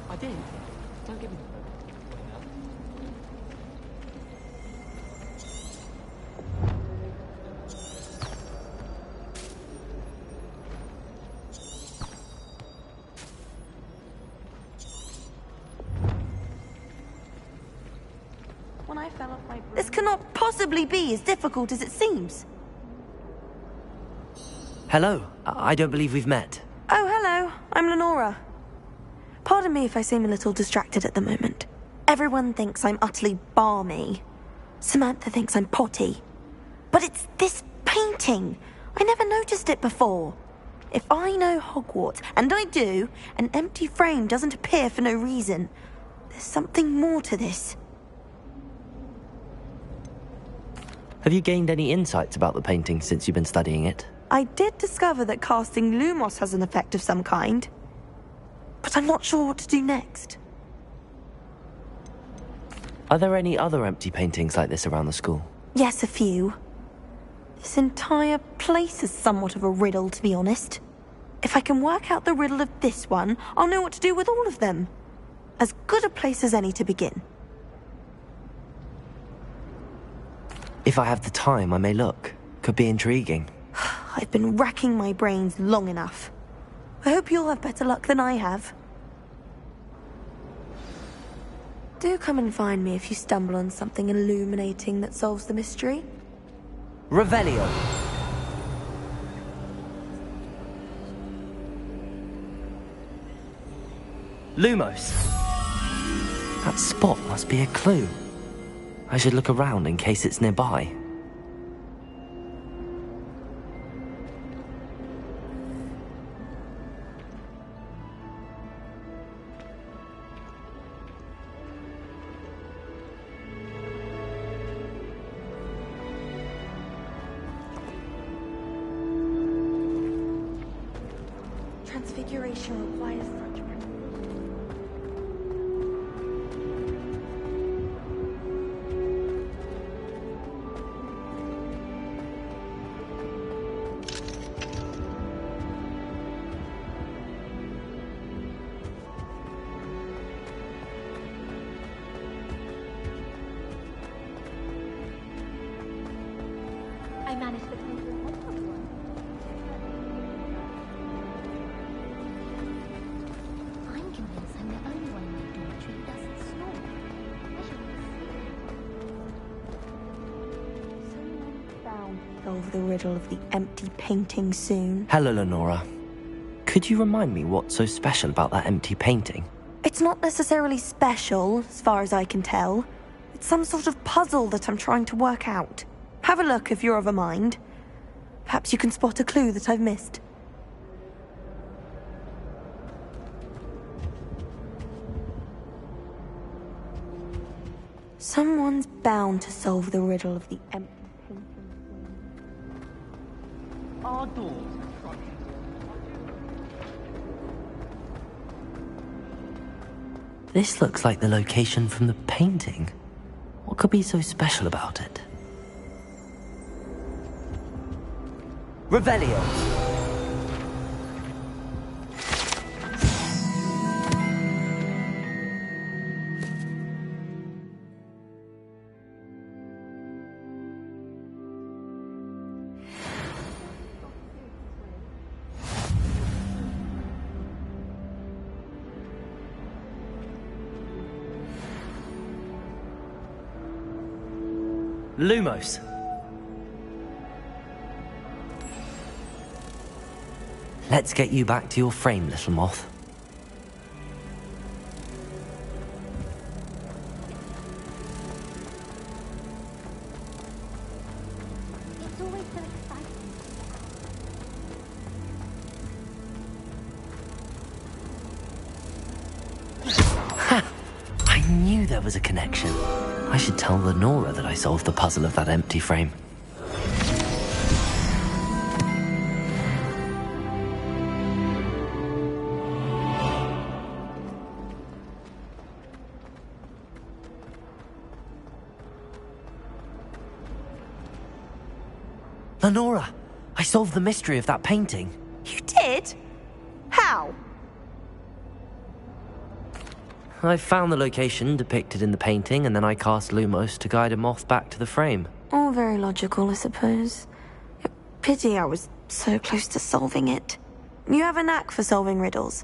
I did. Don't give me the When I fell off my... This cannot possibly be as difficult as it seems. Hello. I don't believe we've met. Oh, hello. I'm Lenora. Pardon me if I seem a little distracted at the moment. Everyone thinks I'm utterly balmy. Samantha thinks I'm potty. But it's this painting. I never noticed it before. If I know Hogwarts, and I do, an empty frame doesn't appear for no reason. There's something more to this. Have you gained any insights about the painting since you've been studying it? I did discover that casting Lumos has an effect of some kind. But I'm not sure what to do next. Are there any other empty paintings like this around the school? Yes, a few. This entire place is somewhat of a riddle, to be honest. If I can work out the riddle of this one, I'll know what to do with all of them. As good a place as any to begin. If I have the time, I may look. Could be intriguing. I've been racking my brains long enough. I hope you'll have better luck than I have. Do come and find me if you stumble on something illuminating that solves the mystery. Revelio. Lumos. That spot must be a clue. I should look around in case it's nearby. Transfiguration requires such... I managed to find your Hogwarts one. I'm convinced I'm the only one in my dormitory who doesn't snore. Someone's bound to solve the riddle of the empty painting soon. Hello, Lenora. Could you remind me what's so special about that empty painting? It's not necessarily special, as far as I can tell. It's some sort of puzzle that I'm trying to work out. Have a look if you're of a mind. Perhaps you can spot a clue that I've missed. Someone's bound to solve the riddle of the empty painting. Our doors. This looks like the location from the painting. What could be so special about it? Revelio. Lumos. Let's get you back to your frame, little moth. It's always so exciting. Ha! I knew there was a connection. I should tell Lenora that I solved the puzzle of that empty frame. Lenora, I solved the mystery of that painting. You did? How? I found the location depicted in the painting, and then I cast Lumos to guide a moth back to the frame. All very logical, I suppose. Pity I was so close to solving it. You have a knack for solving riddles.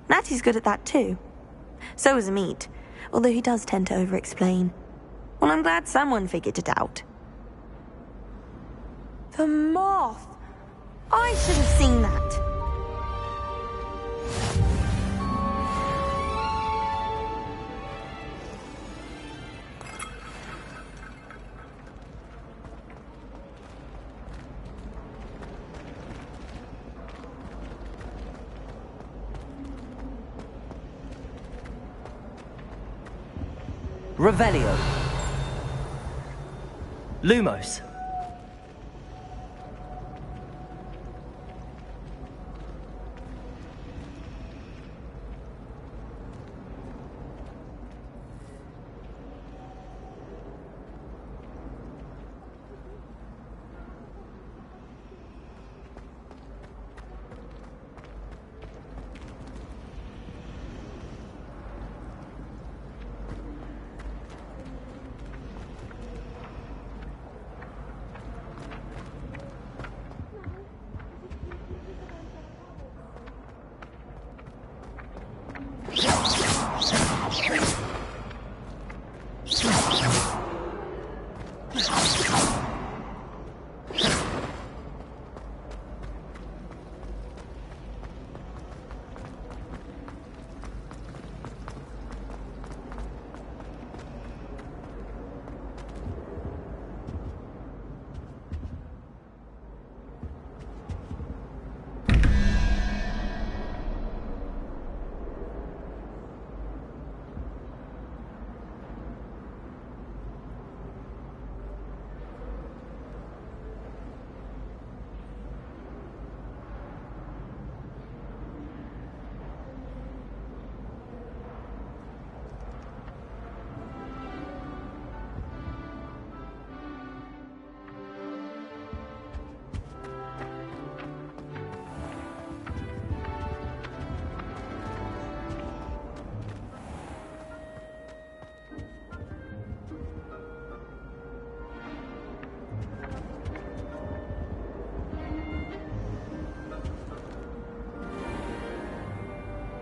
Natty's good at that too. So is Amit, although he does tend to over-explain. Well, I'm glad someone figured it out. The moth! I should have seen that. Revelio. Lumos.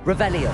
Revelio.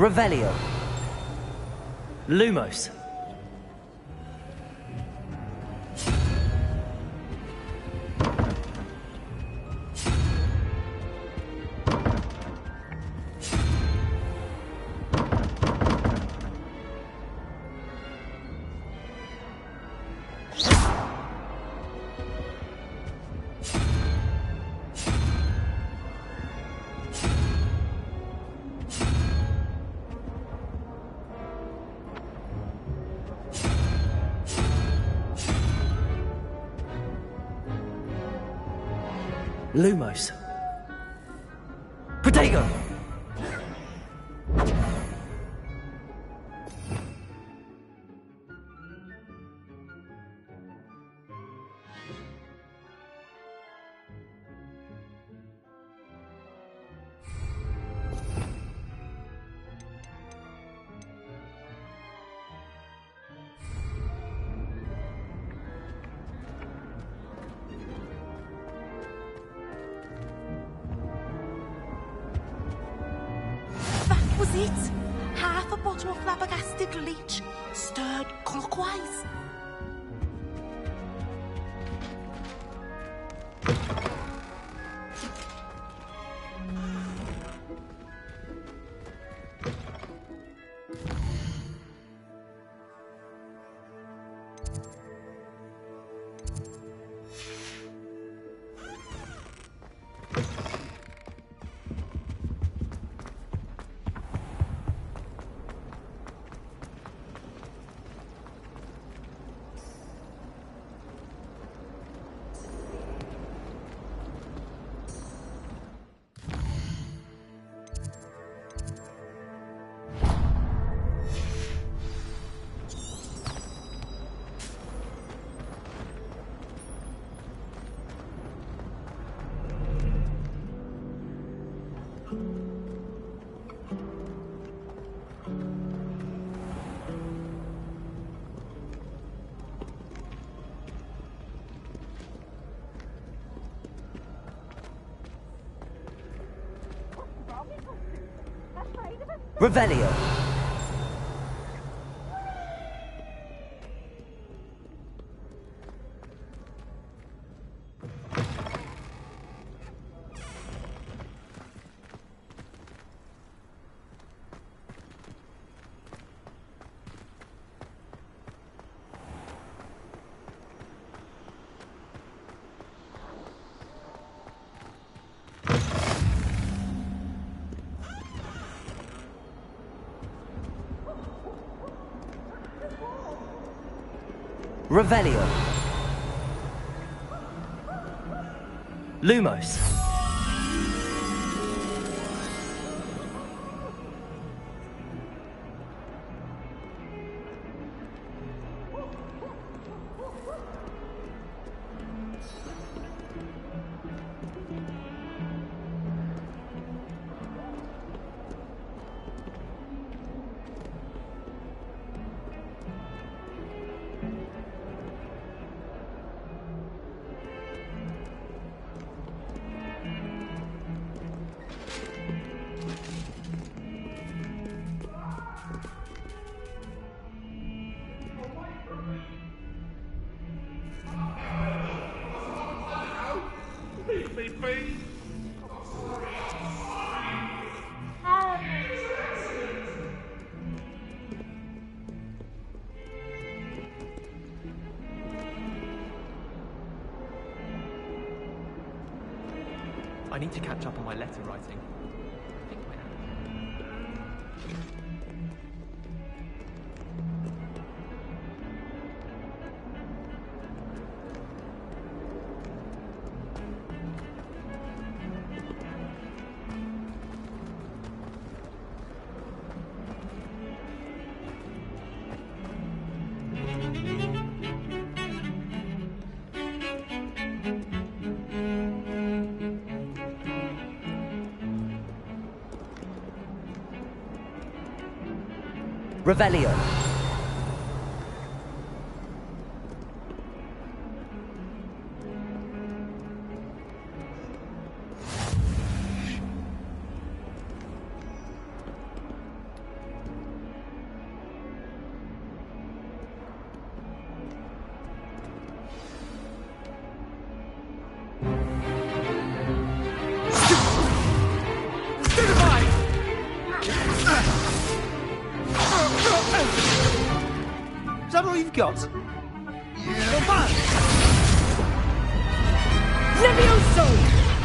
Revelio. Lumos. Lumos. Protego! Was it? Half a bottle of flabbergasted leech, stirred clockwise. Revelio. Revelio. Lumos. I need to catch up on my letter writing. I think I Revelio. Is that all you've got? Levioso!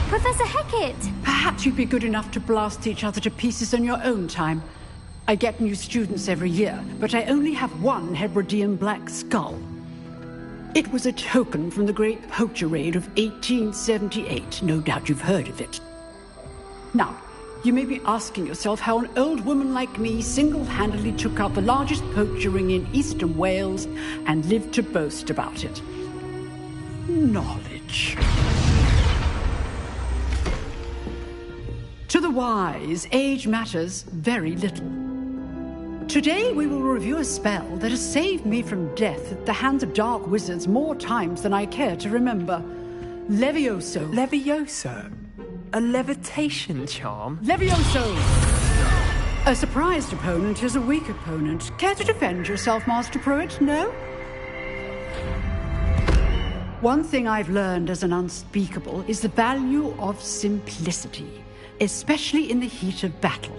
Professor Hecat! Perhaps you'd be good enough to blast each other to pieces on your own time. I get new students every year, but I only have one Hebridean black skull. It was a token from the Great Poacher Raid of 1878. No doubt you've heard of it. Now, you may be asking yourself how an old woman like me single-handedly took out the largest poacher ring in eastern Wales and lived to boast about it. Knowledge. To the wise, age matters very little. Today we will review a spell that has saved me from death at the hands of dark wizards more times than I care to remember. Levioso. Levioso? A levitation charm? Levioso! A surprised opponent is a weak opponent. Care to defend yourself, Master Pruitt? No? One thing I've learned as an unspeakable is the value of simplicity, especially in the heat of battle.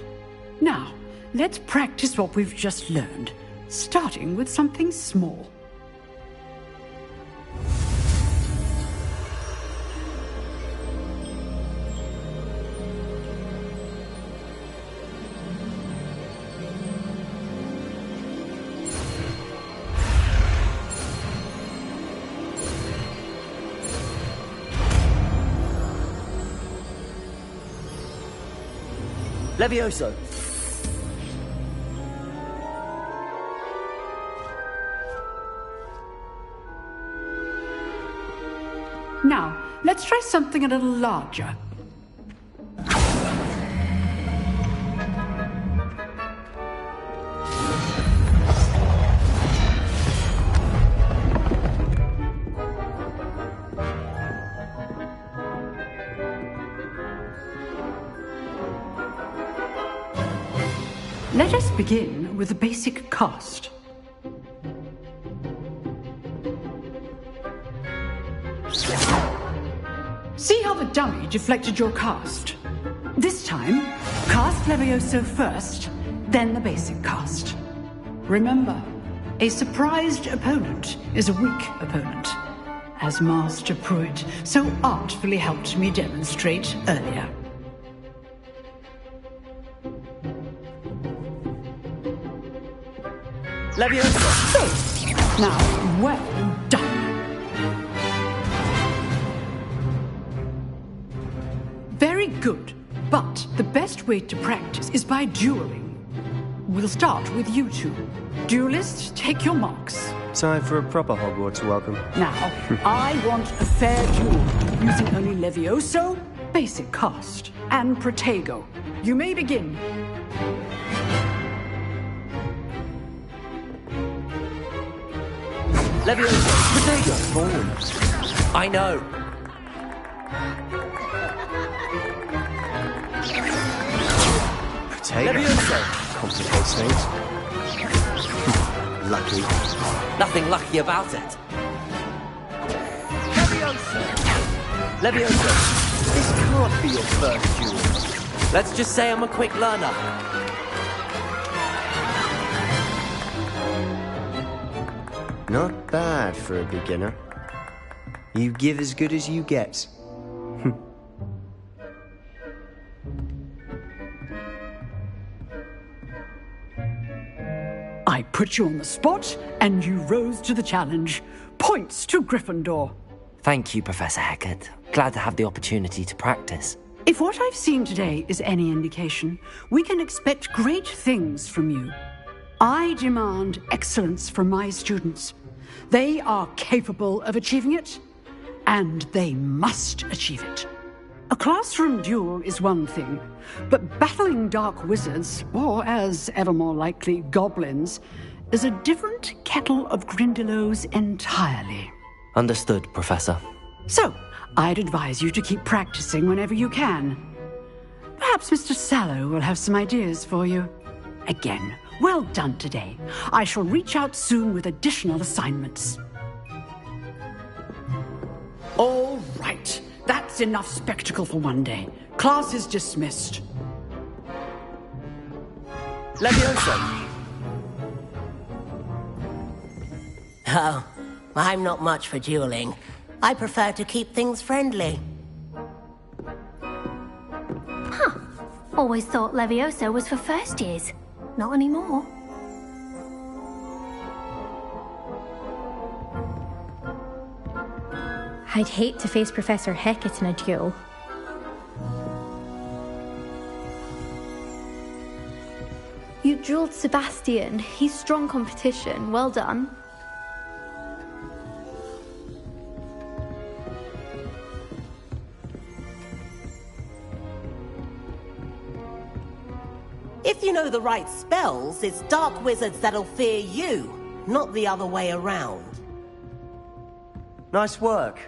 Now, let's practice what we've just learned, starting with something small. Levioso. Now, let's try something a little larger. Let us begin with the basic cast. See how the dummy deflected your cast? This time, cast Levioso first, then the basic cast. Remember, a surprised opponent is a weak opponent, as Master Pruitt so artfully helped me demonstrate earlier. Leviosa! So, now, well done. Very good, but the best way to practice is by dueling. We'll start with you two. Duelists, take your marks. Time for a proper Hogwarts welcome. Now, I want a fair duel, using only Levioso, basic cast, and Protego. You may begin. Leviosa! Protego! I know. Potato. Leviosa! Complicates things. Lucky. Nothing lucky about it. Leviosa! Leviosa! This can't be your first duel. Let's just say I'm a quick learner. Not bad for a beginner. You give as good as you get. I put you on the spot, and you rose to the challenge. Points to Gryffindor. Thank you, Professor Hecat. Glad to have the opportunity to practice. If what I've seen today is any indication, we can expect great things from you. I demand excellence from my students. They are capable of achieving it, and they must achieve it. A classroom duel is one thing, but battling dark wizards, or as ever more likely, goblins, is a different kettle of Grindylows entirely. Understood, Professor. So, I'd advise you to keep practicing whenever you can. Perhaps Mr. Sallow will have some ideas for you. Again, well done today. I shall reach out soon with additional assignments. All right. That's enough spectacle for one day. Class is dismissed. Leviosa! Oh, I'm not much for dueling. I prefer to keep things friendly. Always thought Levioso was for first years. Not anymore. I'd hate to face Professor Hecat in a duel. You dueled Sebastian. He's strong competition. Well done. If you know the right spells, it's dark wizards that'll fear you, not the other way around. Nice work.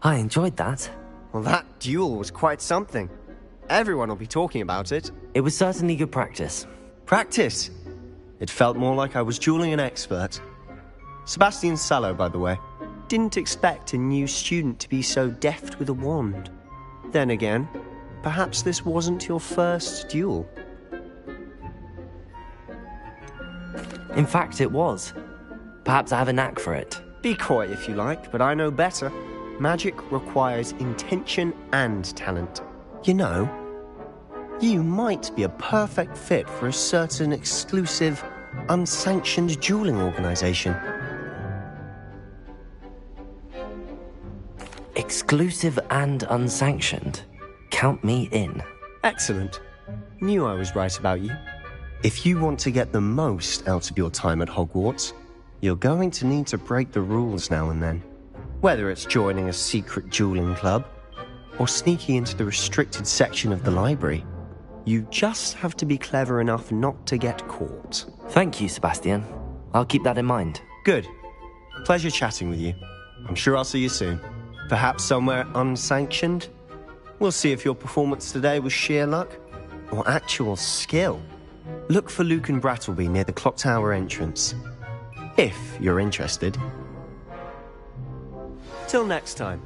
I enjoyed that. Well, that duel was quite something. Everyone will be talking about it. It was certainly good practice. Practice? It felt more like I was dueling an expert. Sebastian Sallow, by the way. Didn't expect a new student to be so deft with a wand. Then again, perhaps this wasn't your first duel. In fact, it was. Perhaps I have a knack for it. Be coy if you like, but I know better. Magic requires intention and talent. You know, you might be a perfect fit for a certain exclusive, unsanctioned dueling organization. Exclusive and unsanctioned. Count me in. Excellent. Knew I was right about you. If you want to get the most out of your time at Hogwarts, you're going to need to break the rules now and then. Whether it's joining a secret dueling club, or sneaking into the restricted section of the library, you just have to be clever enough not to get caught. Thank you, Sebastian. I'll keep that in mind. Good. Pleasure chatting with you. I'm sure I'll see you soon. Perhaps somewhere unsanctioned? We'll see if your performance today was sheer luck or actual skill. Look for Luke and Brattleby near the clock tower entrance. If you're interested. Till next time.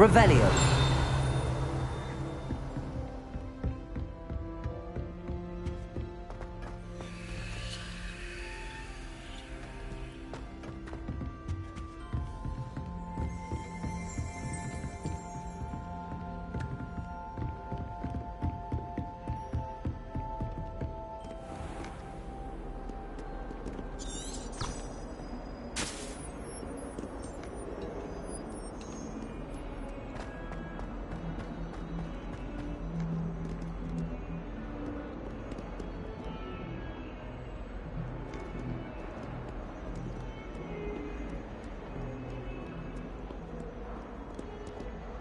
Revelio.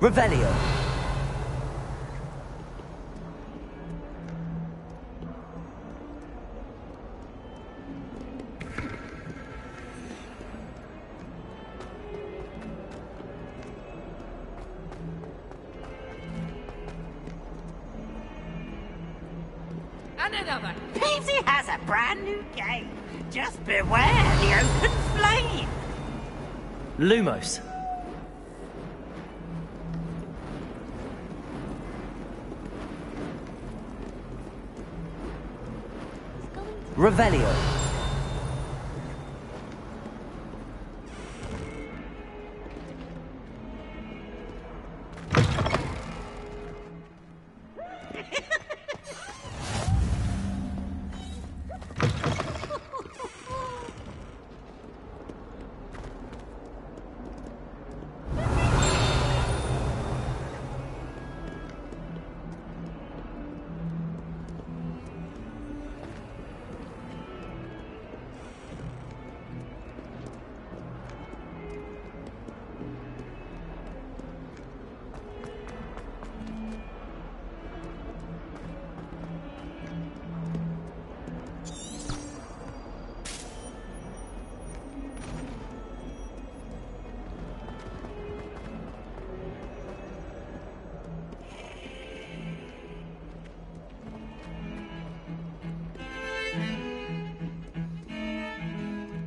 Revelio. And another. Peasy has a brand new game. Just beware the open flame. Lumos. Revelio.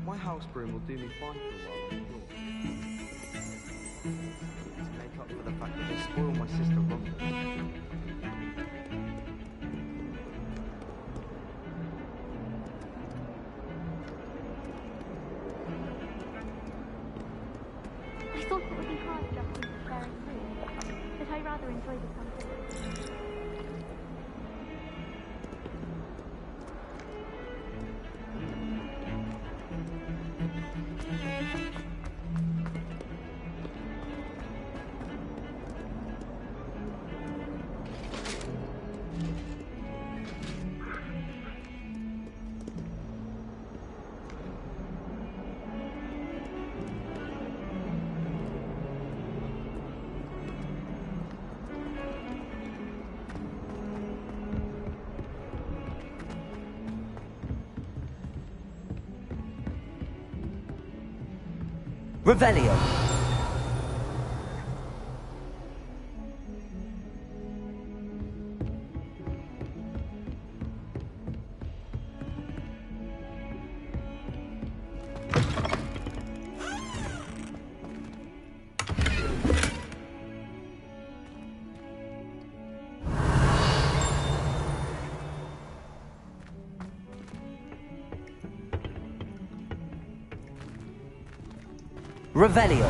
My house broom will do me fine for a while, I'm sure. To make up for the fact that they spoiled my sister rotten. I thought it would be hard just in the sharing room, but I rather enjoy the company. Revelio. Revelio.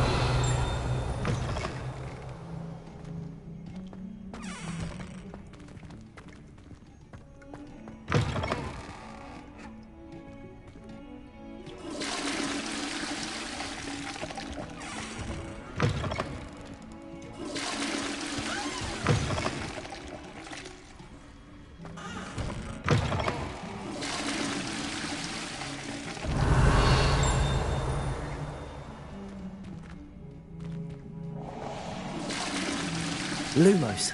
Lumos.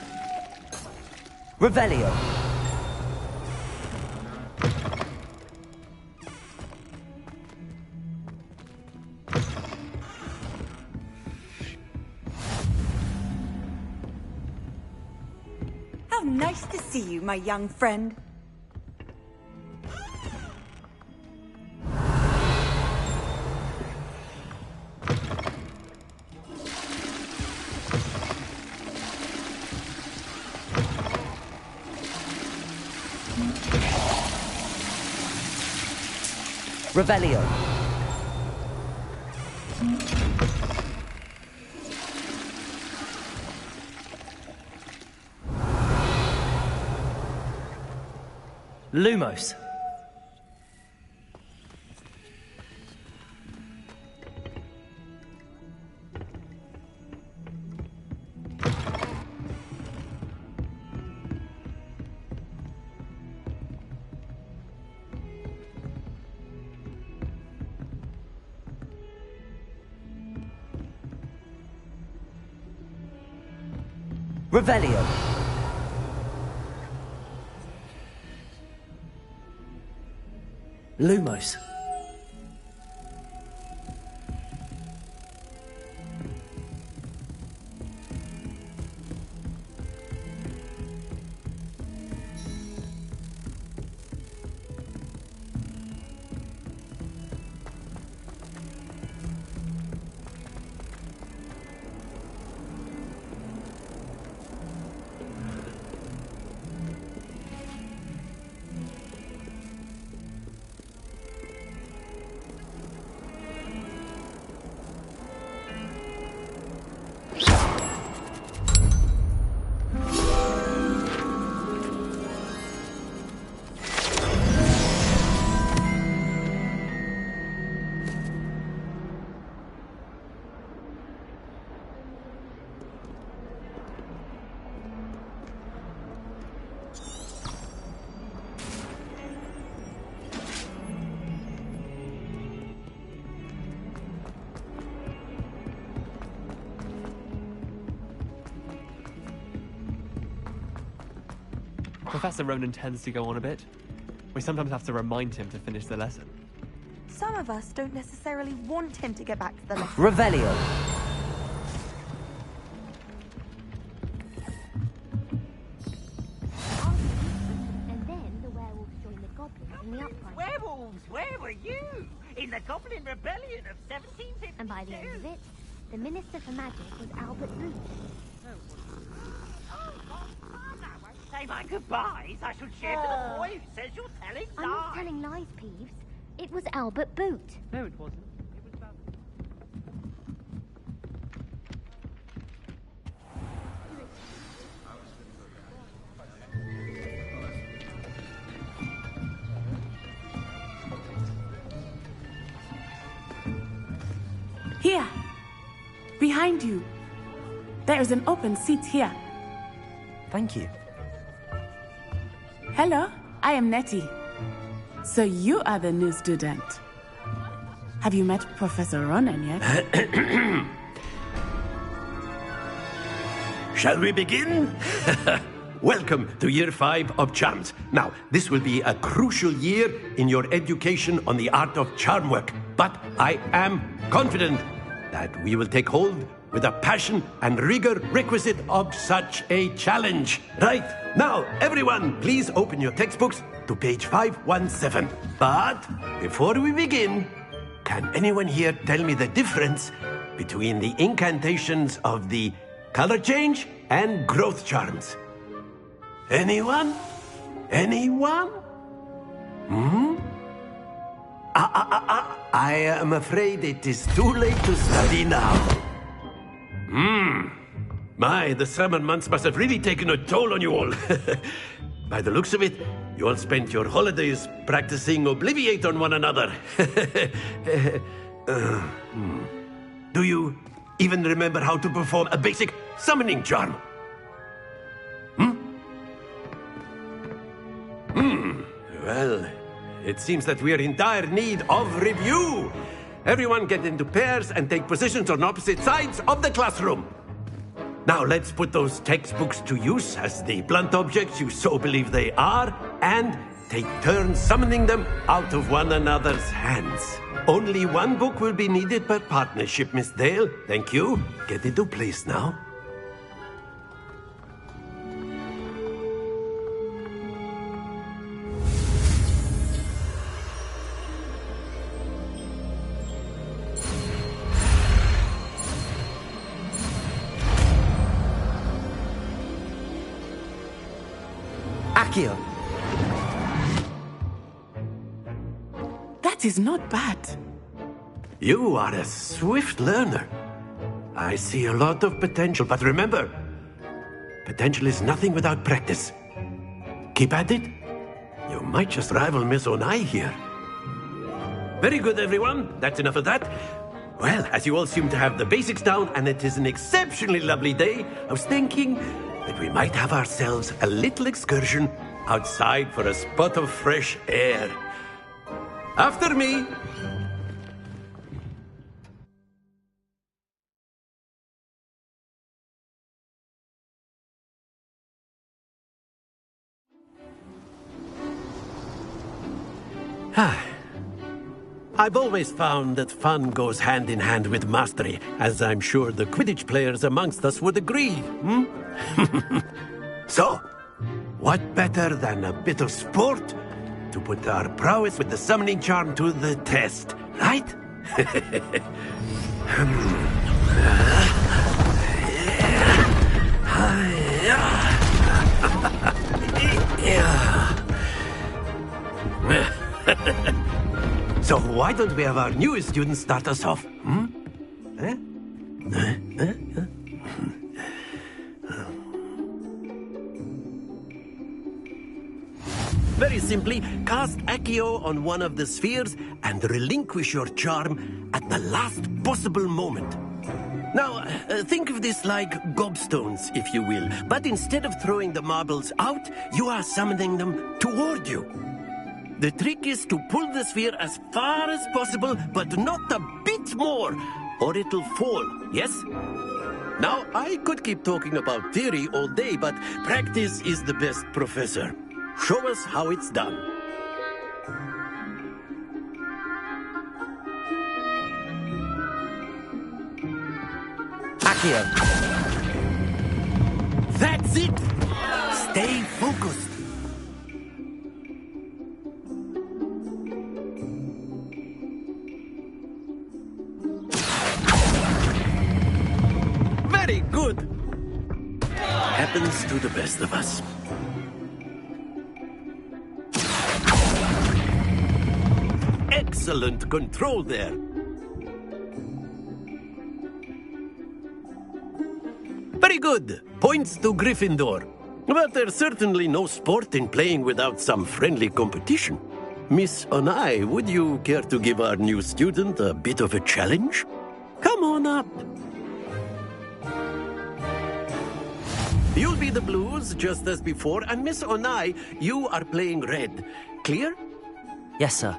Revelio. How nice to see you, my young friend. Revelio. Lumos. Revelio. Lumos. Professor Ronan tends to go on a bit. We sometimes have to remind him to finish the lesson. Some of us don't necessarily want him to get back to the lesson. Revelio. And then the werewolves joined the goblins in the uprising. Werewolves, where were you? In the Goblin Rebellion of 1752. And by the end of it, the Minister for Magic was Albert Booth. Say my goodbyes. I shall share for the boy who says you're telling lies. I'm not telling lies, Peeves. It was Albert Boot. No, it wasn't. It was about... Here. Behind you. There is an open seat here. Thank you. Hello, I am Nettie. So you are the new student. Have you met Professor Ronan yet? Shall we begin? Welcome to Year 5 of Charms. Now, this will be a crucial year in your education on the art of charm work. But I am confident that we will take hold with the passion and rigor requisite of such a challenge. Right, now, everyone, please open your textbooks to page 517. But before we begin, can anyone here tell me the difference between the incantations of the color change and growth charms? Anyone? Anyone? I am afraid it is too late to study now. My, the summer months must have really taken a toll on you all. By the looks of it, you all spent your holidays practicing Obliviate on one another. Do you even remember how to perform a basic summoning charm? Well, it seems that we are in dire need of review. Everyone get into pairs and take positions on opposite sides of the classroom. Now let's put those textbooks to use as the blunt objects you so believe they are, and take turns summoning them out of one another's hands. Only one book will be needed per partnership, Miss Dale. Thank you. Get into place now. Accio. That is not bad. You are a swift learner. I see a lot of potential, but remember, potential is nothing without practice. Keep at it. You might just rival Miss Onai here. Very good, everyone. That's enough of that. Well, as you all seem to have the basics down, and it is an exceptionally lovely day, I was thinking that we might have ourselves a little excursion outside for a spot of fresh air. After me. I've always found that fun goes hand in hand with mastery, as I'm sure the Quidditch players amongst us would agree. So, what better than a bit of sport to put our prowess with the summoning charm to the test, right? So why don't we have our newest student start us off? Very simply, cast Accio on one of the spheres and relinquish your charm at the last possible moment. Now, think of this like gobstones, if you will, but instead of throwing the marbles out, you are summoning them toward you. The trick is to pull the sphere as far as possible, but not a bit more, or it'll fall, yes? Now, I could keep talking about theory all day, but practice is the best professor. Show us how it's done. Accio. That's it! Stay focused. Very good. Happens to the best of us. Excellent control there. Very good. Points to Gryffindor. But there's certainly no sport in playing without some friendly competition. Miss Onai, would you care to give our new student a bit of a challenge? Come on up. You'll be the blues, just as before, and Miss Onai, you are playing red. Clear? Yes, sir.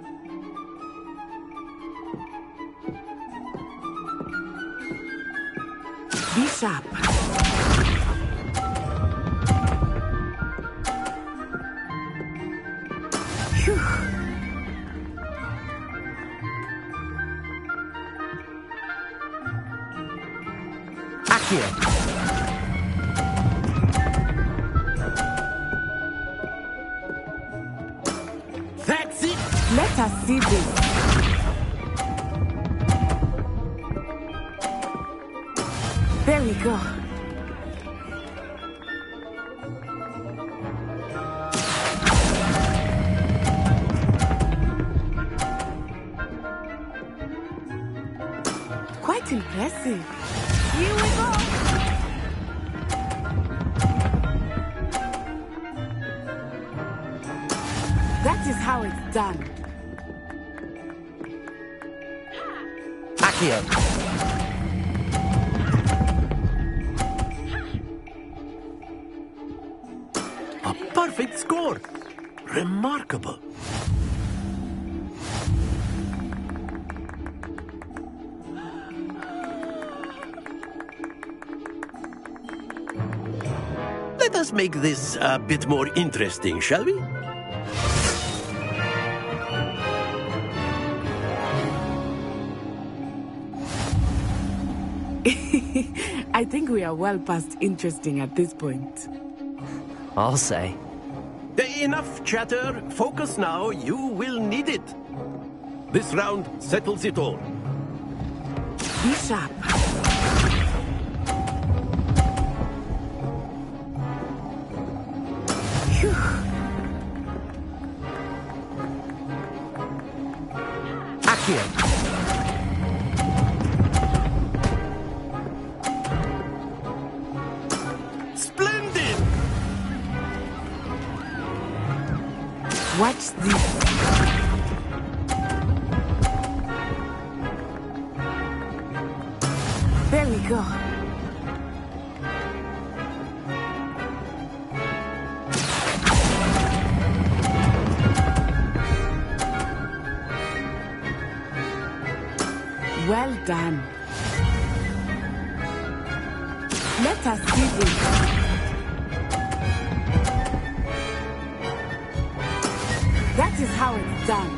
Be sharp. Phew. Accio. That's it! Let us see this. There we go. Quite impressive. Here we go. That is how it's done. Accio. A perfect score. Remarkable. Let us make this a bit more interesting, shall we? I think we are well past interesting at this point. I'll say. Enough chatter. Focus now. You will need it. This round settles it all. Be sharp. Phew. Accio. Splendid! Watch this. There we go. Well done. Let us see this. That is how it's done.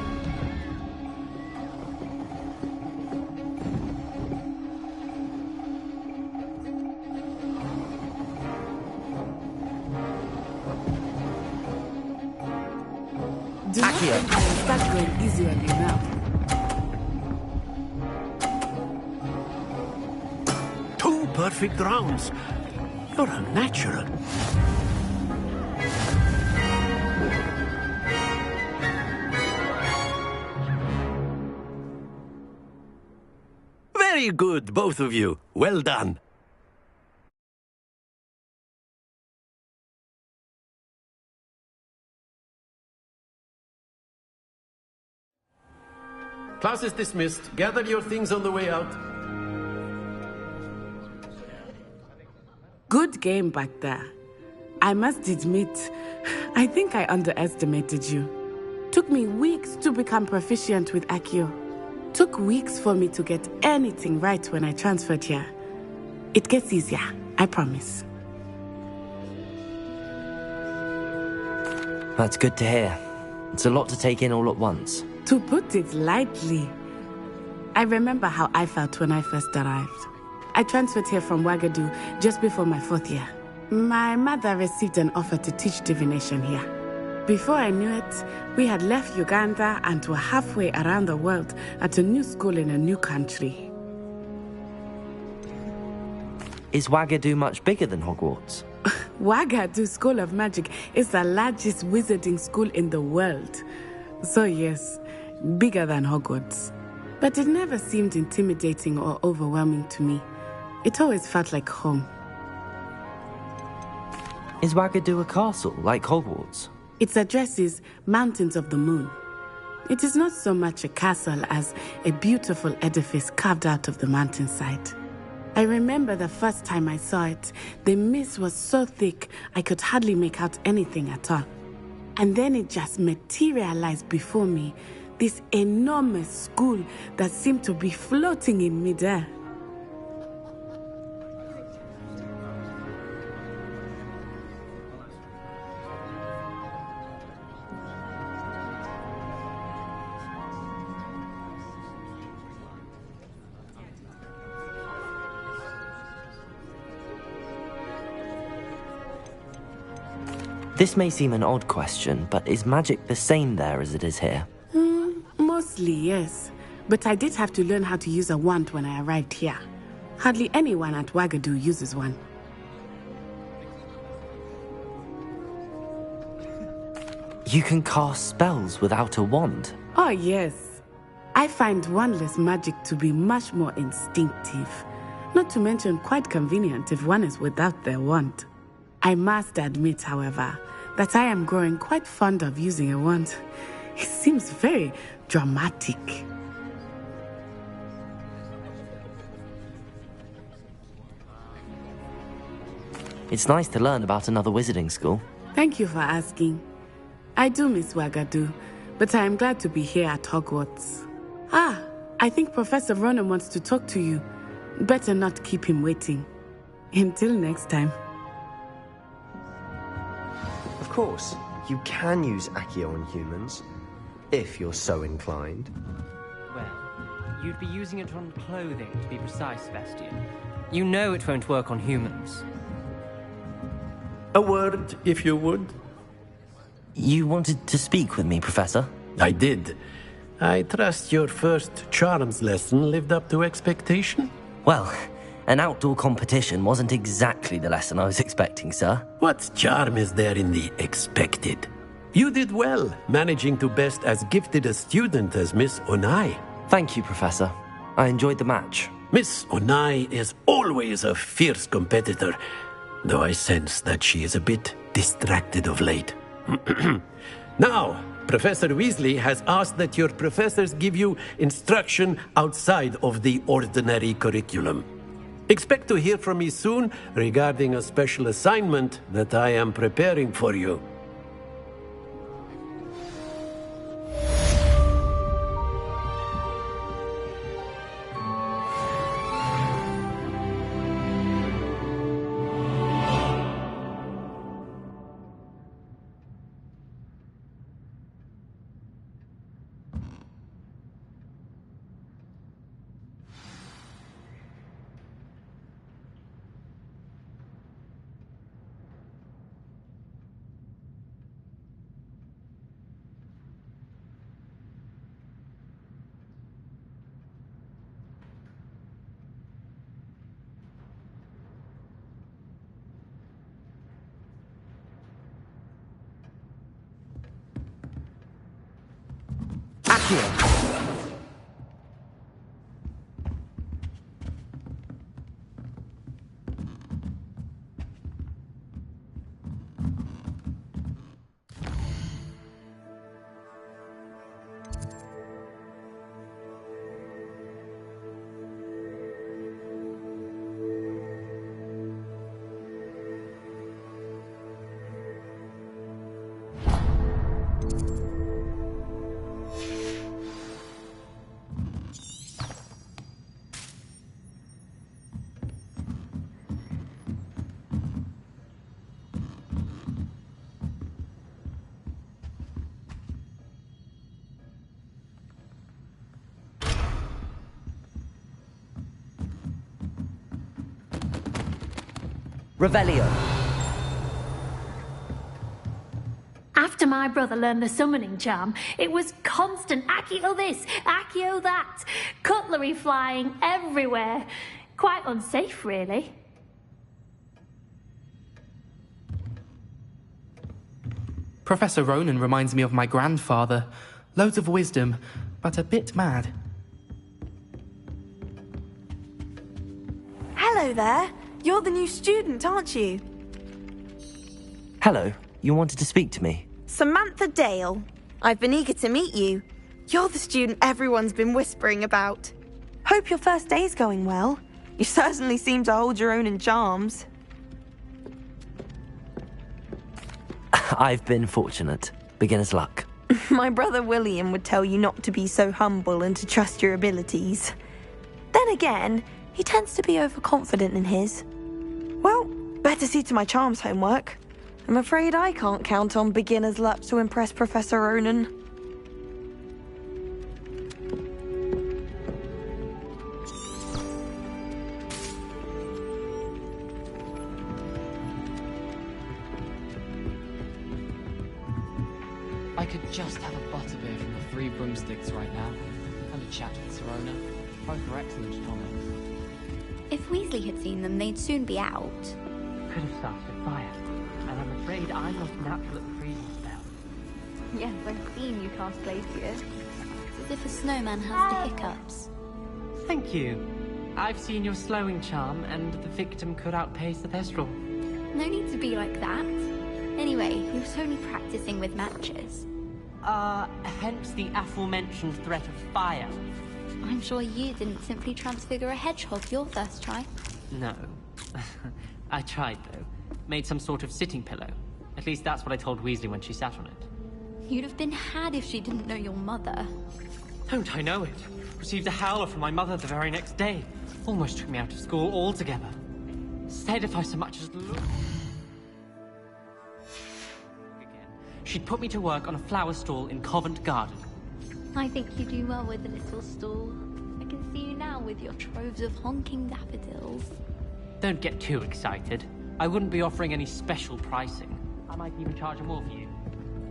Do not think I will start going easy on you now. Two perfect rounds. You're unnatural. Very good, both of you. Well done. Class is dismissed. Gather your things on the way out. Good game back there. I must admit, I think I underestimated you. Took me weeks to become proficient with Accio. Took weeks for me to get anything right when I transferred here. It gets easier, I promise. That's good to hear. It's a lot to take in all at once. To put it lightly, I remember how I felt when I first arrived. I transferred here from Wagadu just before my 4th year. My mother received an offer to teach divination here. Before I knew it, we had left Uganda and were halfway around the world at a new school in a new country. Is Wagadu much bigger than Hogwarts? Wagadu School of Magic is the largest wizarding school in the world. So yes, bigger than Hogwarts. But it never seemed intimidating or overwhelming to me. It always felt like home. Is Wagadu a castle, like Hogwarts? Its address is Mountains of the Moon. It is not so much a castle as a beautiful edifice carved out of the mountainside. I remember the first time I saw it, the mist was so thick I could hardly make out anything at all. And then it just materialized before me, this enormous school that seemed to be floating in midair. This may seem an odd question, but is magic the same there as it is here? Mostly, yes. But I did have to learn how to use a wand when I arrived here. Hardly anyone at Wagadu uses one. You can cast spells without a wand? Oh, yes. I find wandless magic to be much more instinctive. Not to mention quite convenient if one is without their wand. I must admit, however, that I am growing quite fond of using a wand. It seems very dramatic. It's nice to learn about another wizarding school. Thank you for asking. I do miss Wagadu, but I am glad to be here at Hogwarts. I think Professor Ronan wants to talk to you. Better not keep him waiting. Until next time. Of course, you can use Accio on humans, if you're so inclined. Well, you'd be using it on clothing, to be precise, Sebastian. You know it won't work on humans. A word, if you would. You wanted to speak with me, Professor? I did. I trust your first charms lesson lived up to expectation? Well, an outdoor competition wasn't exactly the lesson I was expecting, sir. What charm is there in the expected? You did well, managing to best as gifted a student as Miss Onai. Thank you, Professor. I enjoyed the match. Miss Onai is always a fierce competitor, though I sense that she is a bit distracted of late. Now, Professor Weasley has asked that your professors give you instruction outside of the ordinary curriculum. Expect to hear from me soon regarding a special assignment that I am preparing for you. Accio! Revelio. After my brother learned the summoning charm, it was constant Accio this, Accio that, cutlery flying everywhere. Quite unsafe, really. Professor Ronan reminds me of my grandfather. Loads of wisdom, but a bit mad. Hello there. You're the new student, aren't you? Hello, you wanted to speak to me? Samantha Dale. I've been eager to meet you. You're the student everyone's been whispering about. Hope your first day's going well. You certainly seem to hold your own in charms. I've been fortunate. Beginner's luck. My brother William would tell you not to be so humble and to trust your abilities. Then again, he tends to be overconfident in his. Well, better see to my charms homework. I'm afraid I can't count on beginner's luck to impress Professor Ronan. I could just have a butterbeer from the Three Broomsticks right now, and a chat with Serona. Both are excellent comics. If Weasley had seen them, they'd soon be out. Could have started a fire, and I'm afraid I'm not natural at the freezing spell. Yes, I've seen you cast Glacier. It's as if a snowman has the hiccups. Thank you. I've seen your slowing charm, and the victim could outpace the Thestral. No need to be like that. Anyway, he was only practicing with matches. Hence the aforementioned threat of fire. I'm sure you didn't simply transfigure a hedgehog your first try. No. I tried, though. Made some sort of sitting pillow. At least that's what I told Weasley when she sat on it. You'd have been had if she didn't know your mother. Don't I know it? Received a howler from my mother the very next day. Almost took me out of school altogether. Said if I so much as looked... She'd put me to work on a flower stall in Covent Garden. I think you do well with the little stall. I can see you now with your troves of honking daffodils. Don't get too excited. I wouldn't be offering any special pricing. I might even charge more for you.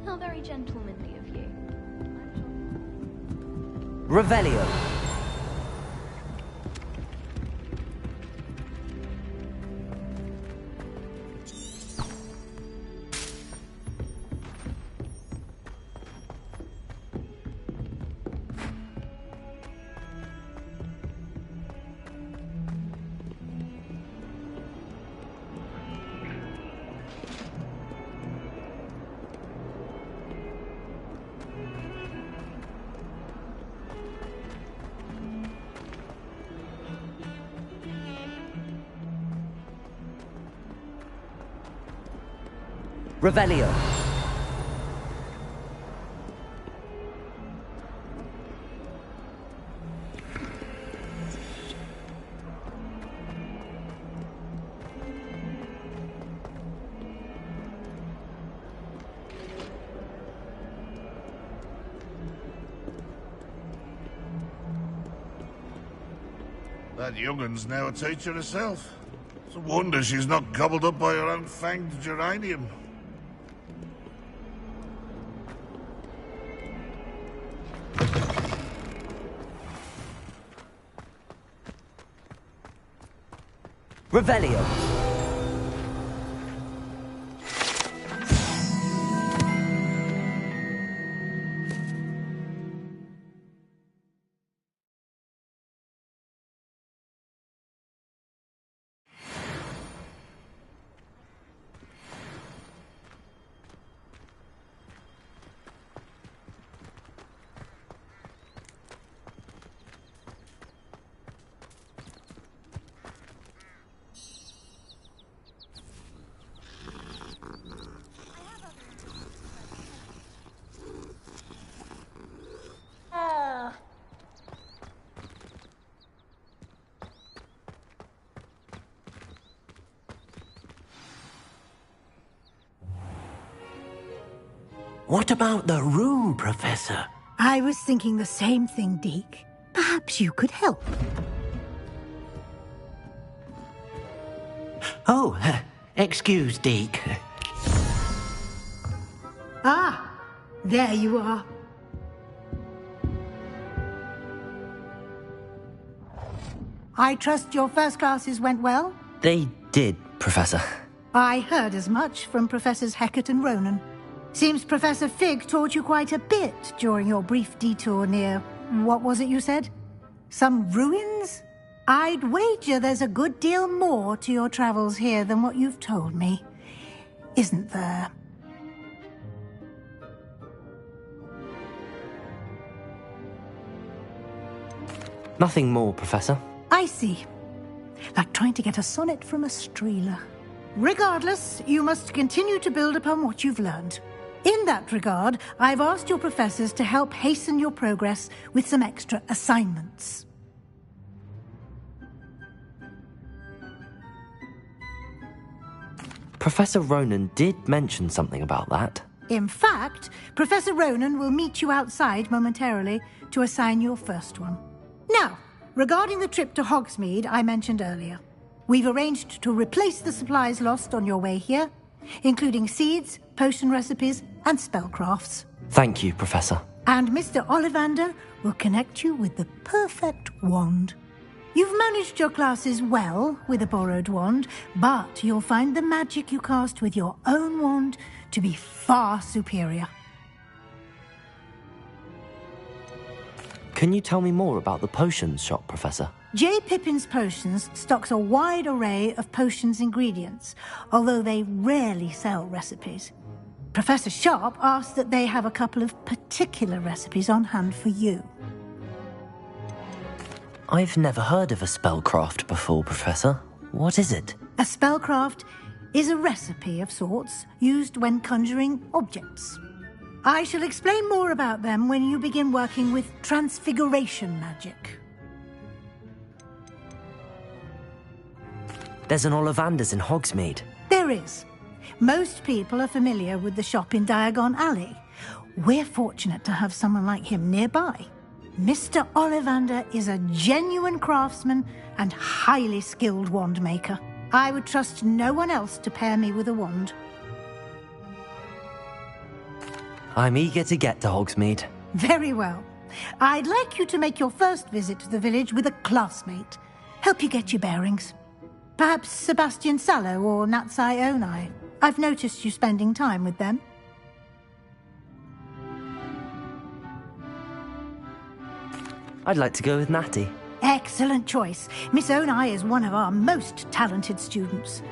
How very gentlemanly of you. Revelio. Revelio. That young'un's now a teacher herself. It's a wonder she's not gobbled up by her own fanged geranium. Revelio. What about the room, Professor? I was thinking the same thing, Deke. Perhaps you could help. Oh, excuse, Deke. Ah, there you are. I trust your first classes went well? They did, Professor. I heard as much from Professors Hecat and Ronan. Seems Professor Fig taught you quite a bit during your brief detour near... what was it you said? Some ruins? I'd wager there's a good deal more to your travels here than what you've told me. Isn't there? Nothing more, Professor. I see. Like trying to get a sonnet from a streeler. Regardless, you must continue to build upon what you've learned. In that regard, I've asked your professors to help hasten your progress with some extra assignments. Professor Ronan did mention something about that. In fact, Professor Ronan will meet you outside momentarily to assign your first one. Now, regarding the trip to Hogsmeade I mentioned earlier, we've arranged to replace the supplies lost on your way here, including seeds, potion recipes, and spellcrafts. Thank you, Professor. And Mr. Ollivander will connect you with the perfect wand. You've managed your classes well with a borrowed wand, but you'll find the magic you cast with your own wand to be far superior. Can you tell me more about the potions shop, Professor? J. Pippin's Potions stocks a wide array of potions ingredients, although they rarely sell recipes. Professor Sharp asked that they have a couple of particular recipes on hand for you. I've never heard of a spellcraft before, Professor. What is it? A spellcraft is a recipe of sorts used when conjuring objects. I shall explain more about them when you begin working with transfiguration magic. There's an Ollivander's in Hogsmeade. There is. Most people are familiar with the shop in Diagon Alley. We're fortunate to have someone like him nearby. Mr. Ollivander is a genuine craftsman and highly skilled wand maker. I would trust no one else to pair me with a wand. I'm eager to get to Hogsmeade. Very well. I'd like you to make your first visit to the village with a classmate. Help you get your bearings. Perhaps Sebastian Sallow or Natsai Onai. I've noticed you spending time with them. I'd like to go with Natty. Excellent choice. Miss Onai is one of our most talented students.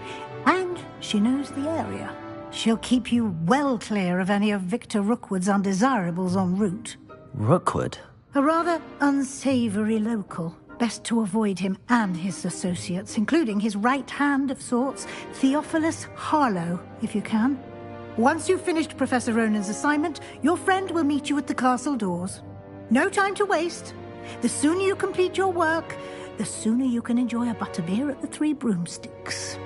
And she knows the area. She'll keep you well clear of any of Victor Rookwood's undesirables en route. Rookwood? A rather unsavoury local. Best to avoid him and his associates, including his right hand of sorts, Theophilus Harlow, if you can. Once you've finished Professor Ronan's assignment, your friend will meet you at the castle doors. No time to waste. The sooner you complete your work, the sooner you can enjoy a butterbeer at the Three Broomsticks.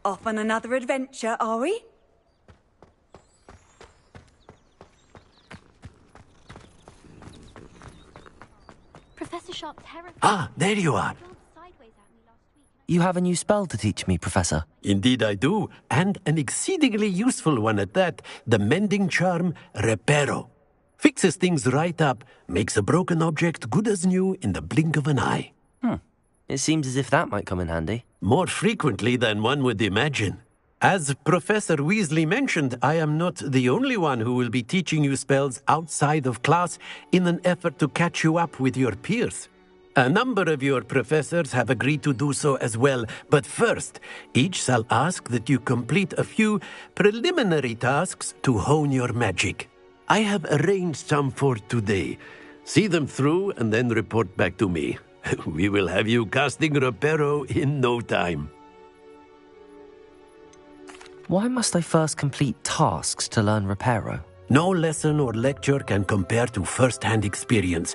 Off on another adventure, are we? Professor Sharp terrified. Ah, there you are. You have a new spell to teach me, Professor. Indeed I do, and an exceedingly useful one at that. The mending charm, Reparo. Fixes things right up, makes a broken object good as new in the blink of an eye. It seems as if that might come in handy. More frequently than one would imagine. As Professor Weasley mentioned, I am not the only one who will be teaching you spells outside of class in an effort to catch you up with your peers. A number of your professors have agreed to do so as well, but first, each shall ask that you complete a few preliminary tasks to hone your magic. I have arranged some for today. See them through and then report back to me. We will have you casting Reparo in no time. Why must I first complete tasks to learn Reparo? No lesson or lecture can compare to first-hand experience.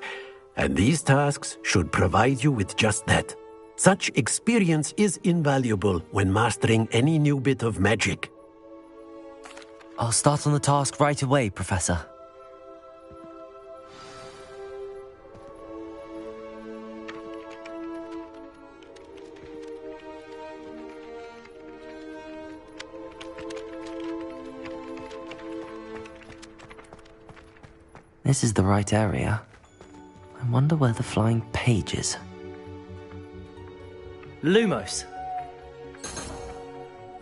And these tasks should provide you with just that. Such experience is invaluable when mastering any new bit of magic. I'll start on the task right away, Professor. This is the right area. I wonder where the flying page is. Lumos.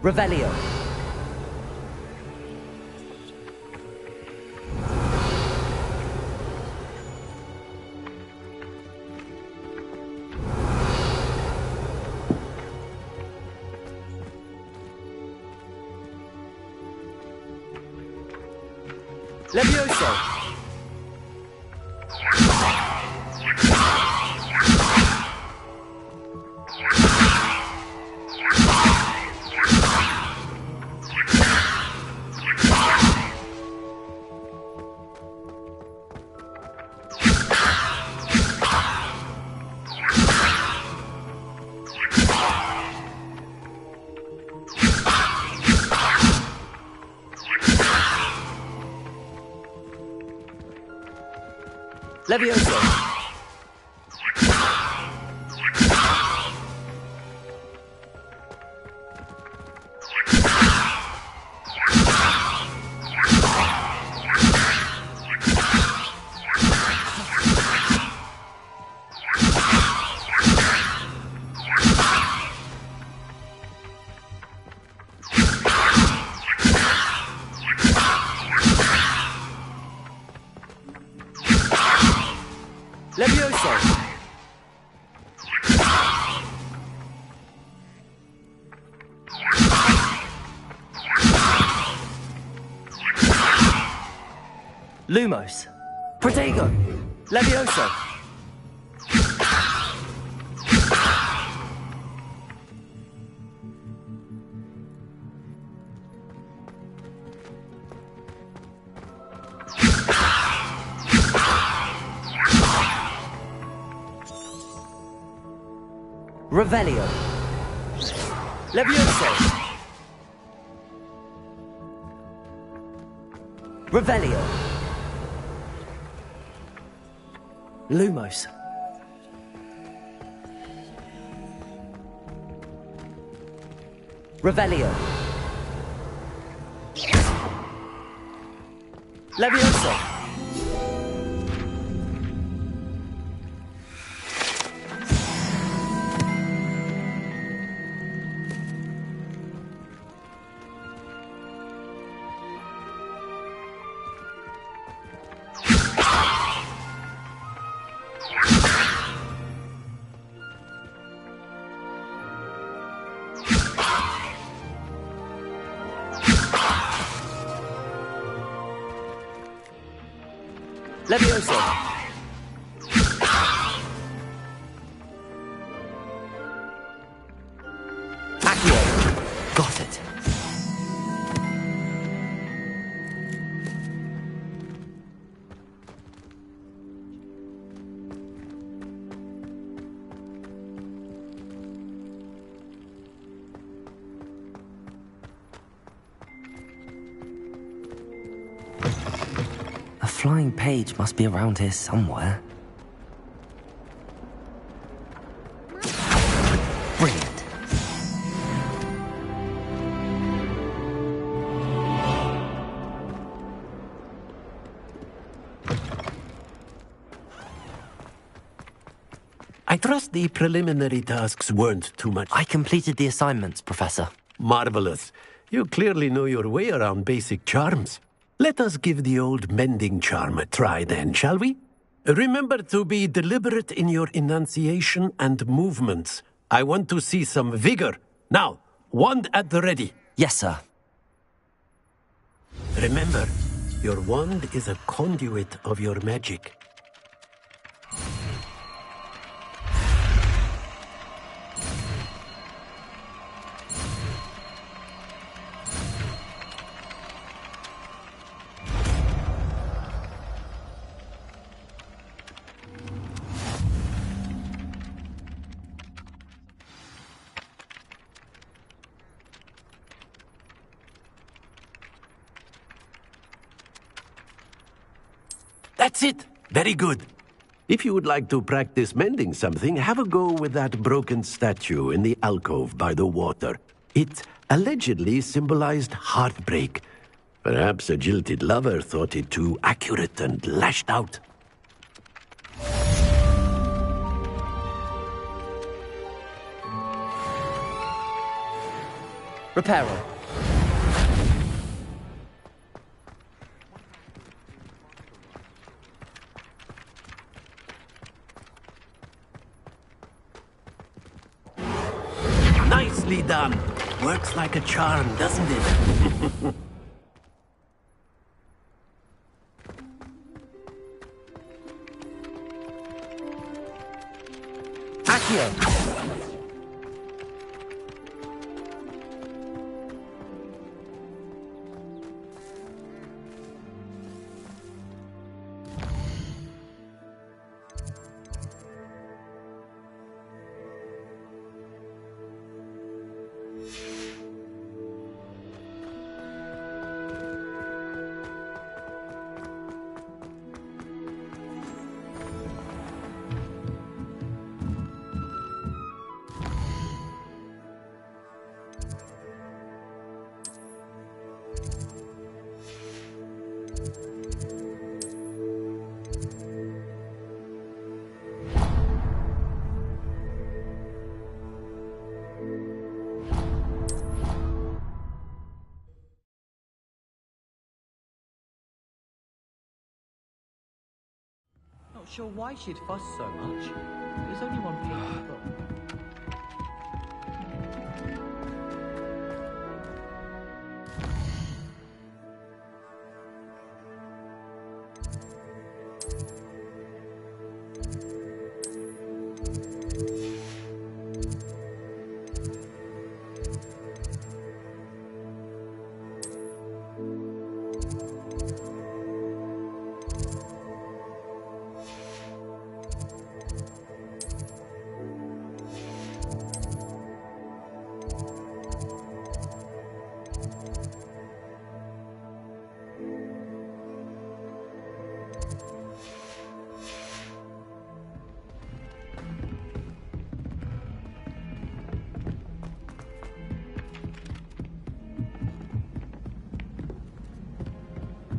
Revelio. Levioso. Levioso. Levioso. Lumos. Protego. Levioso. Revelio. Levioso. Revelio. Lumos. Revelio. Levioso. Levioso. Accio. Got it. A flying page must be around here somewhere. Brilliant. I trust the preliminary tasks weren't too much. I completed the assignments, Professor. Marvelous. You clearly know your way around basic charms. Let us give the old mending charm a try then, shall we? Remember to be deliberate in your enunciation and movements. I want to see some vigor. Now, wand at the ready. Yes, sir. Remember, your wand is a conduit of your magic. That's it. Very good. If you would like to practice mending something, have a go with that broken statue in the alcove by the water. It allegedly symbolized heartbreak. Perhaps a jilted lover thought it too accurate and lashed out. Reparo. Nicely done. Works like a charm, doesn't it? Accio. Not sure why she'd fuss so much. There's only one page in the book.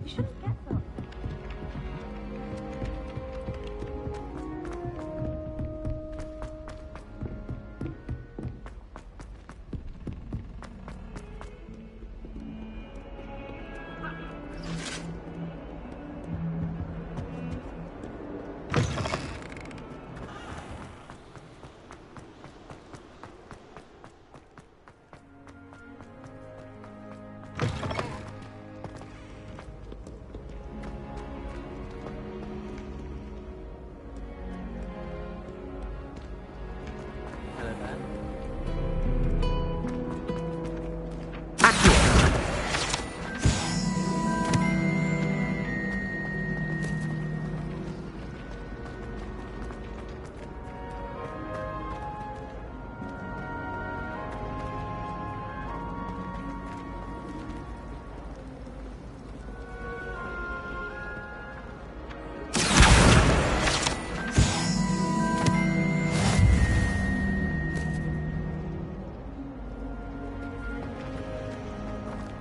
You shouldn't get so upset.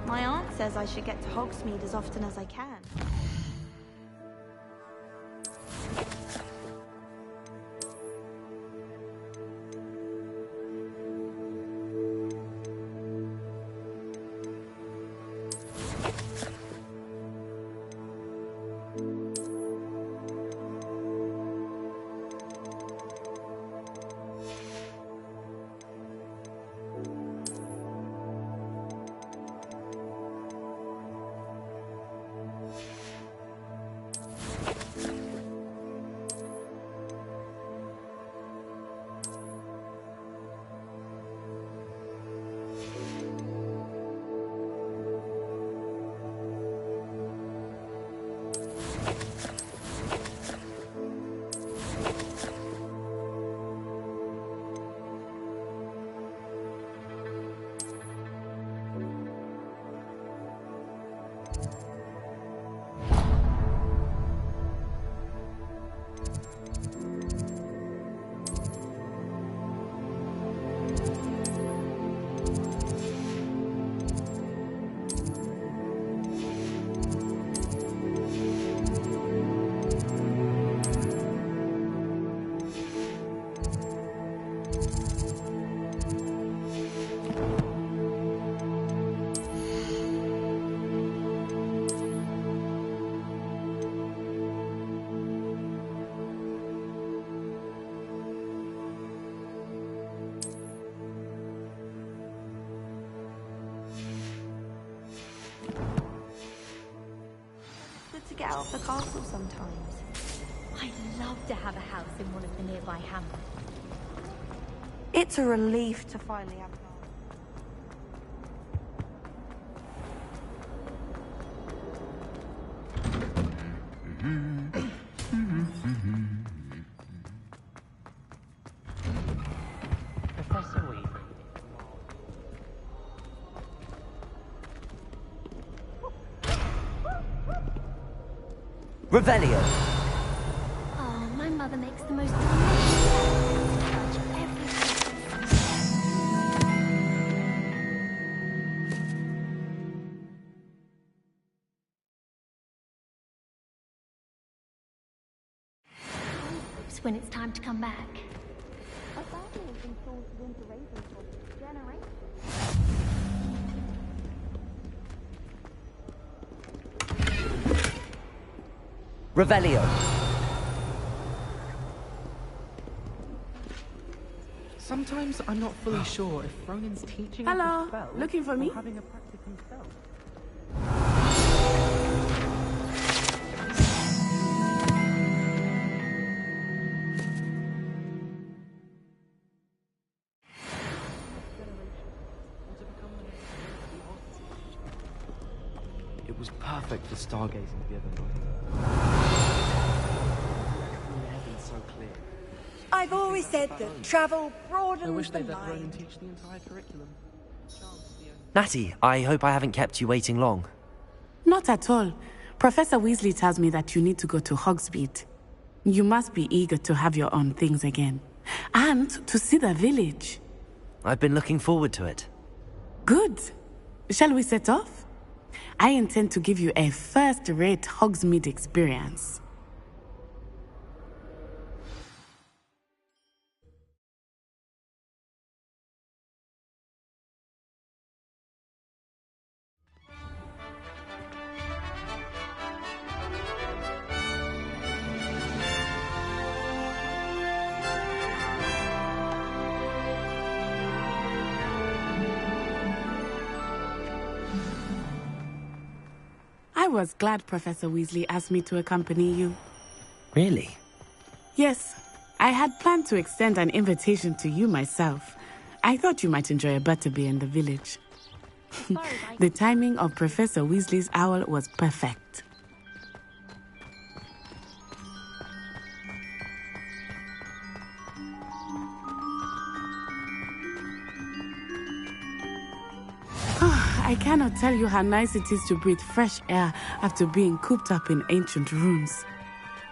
My aunt says I should get to Hogsmeade as often as I can. about the castle sometimes. I'd love to have a house in one of the nearby hamlets. It's a relief to finally have Professor Weasley. Revelio. Oh, my mother makes the most delicious fudge every when it's time to come back. A family has been sorted into Ravenclaw for generations. Revelio. Sometimes I'm not fully sure if Ronin's teaching us Hello, a spell looking for or me? having a practice himself. It was perfect for stargazing the other night. The heavens so clear. I've always said that travel broadens I wish the they'd let Ronin mind. teach the entire curriculum. Natty, I hope I haven't kept you waiting long. Not at all. Professor Weasley tells me that you need to go to Hogsmeade. You must be eager to have your own things again. And to see the village. I've been looking forward to it. Good. Shall we set off? I intend to give you a first-rate Hogsmeade experience. I was glad Professor Weasley asked me to accompany you. Really? Yes, I had planned to extend an invitation to you myself. I thought you might enjoy a butterbeer in the village. The timing of Professor Weasley's owl was perfect. I cannot tell you how nice it is to breathe fresh air after being cooped up in ancient rooms.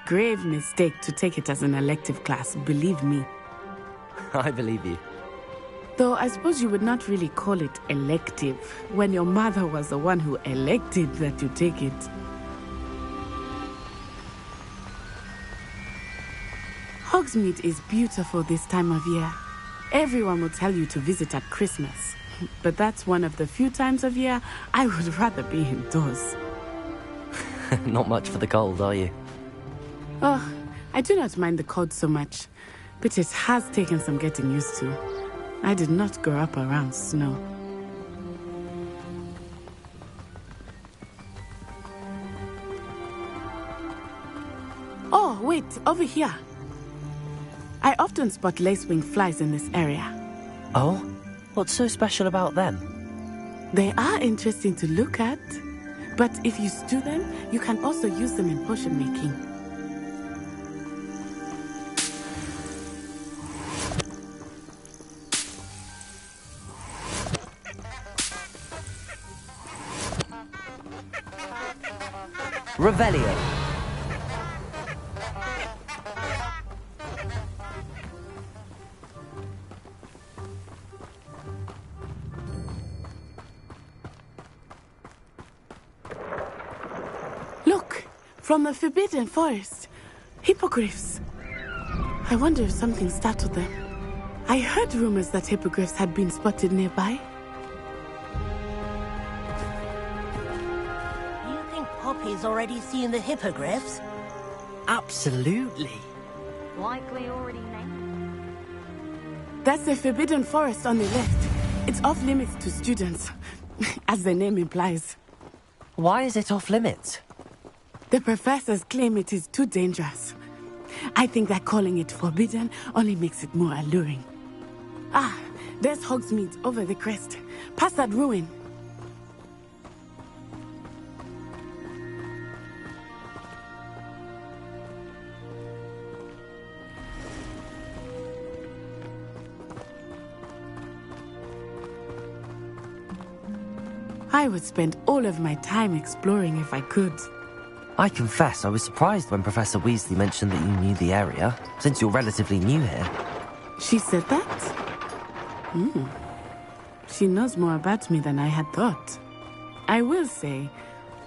Grave mistake to take it as an elective class, believe me. I believe you. Though I suppose you would not really call it elective when your mother was the one who elected that you take it. Hogsmeade is beautiful this time of year. Everyone will tell you to visit at Christmas. But that's one of the few times of year I would rather be indoors. Not much for the cold, are you? Oh, I do not mind the cold so much, but it has taken some getting used to. I did not grow up around snow. Oh, wait, over here. I often spot lacewing flies in this area. Oh? What's so special about them? They are interesting to look at, but if you stew them, you can also use them in potion making. Revelio. Look, from the Forbidden Forest. Hippogriffs. I wonder if something startled them. I heard rumors that hippogriffs had been spotted nearby. You think Poppy's already seen the hippogriffs? Absolutely. Likely already named. That's the Forbidden Forest on the left. It's off limits to students, as the name implies. Why is it off limits? The professors claim it is too dangerous. I think that calling it forbidden only makes it more alluring. Ah, there's Hogsmeade over the crest. Past that ruin. I would spend all of my time exploring if I could. I confess I was surprised when Professor Weasley mentioned that you knew the area, since you're relatively new here. She said that? She knows more about me than I had thought. I will say,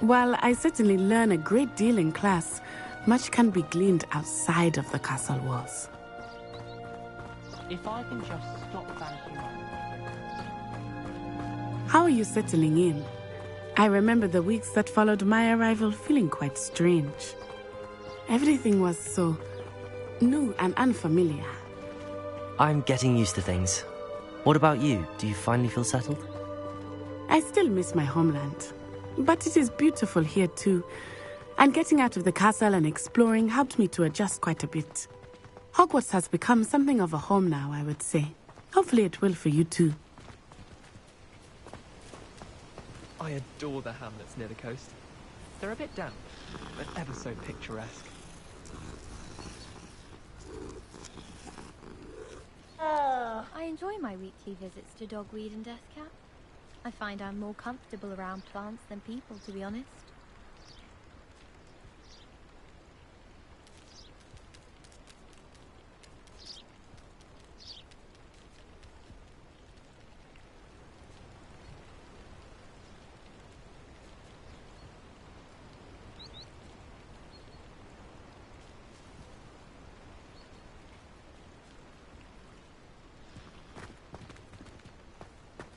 while I certainly learn a great deal in class, much can be gleaned outside of the castle walls. If I can just stop thanking my... How are you settling in? I remember the weeks that followed my arrival feeling quite strange. Everything was so new and unfamiliar. I'm getting used to things. What about you? Do you finally feel settled? I still miss my homeland, but it is beautiful here too. And getting out of the castle and exploring helped me to adjust quite a bit. Hogwarts has become something of a home now, I would say. Hopefully it will for you too. I adore the hamlets near the coast. They're a bit damp, but ever so picturesque. I enjoy my weekly visits to Dogweed and Deathcap. I find I'm more comfortable around plants than people, to be honest.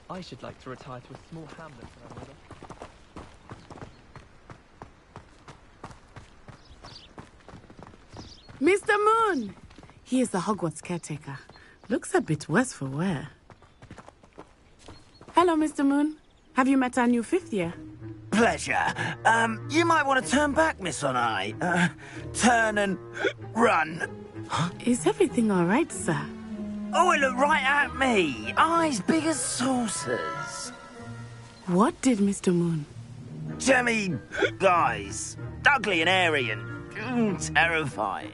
I should like to retire to a small hamlet when I'm older. Mr. Moon! He is the Hogwarts caretaker. Looks a bit worse for wear. Hello, Mr. Moon. Have you met our new fifth year? Pleasure. You might want to turn back, Miss On-Eye. Turn and run. Is everything all right, sir? Oh, it looked right at me. Eyes big as saucers. What did Mr. Moon? Jemmy guys. Ugly and airy and terrifying.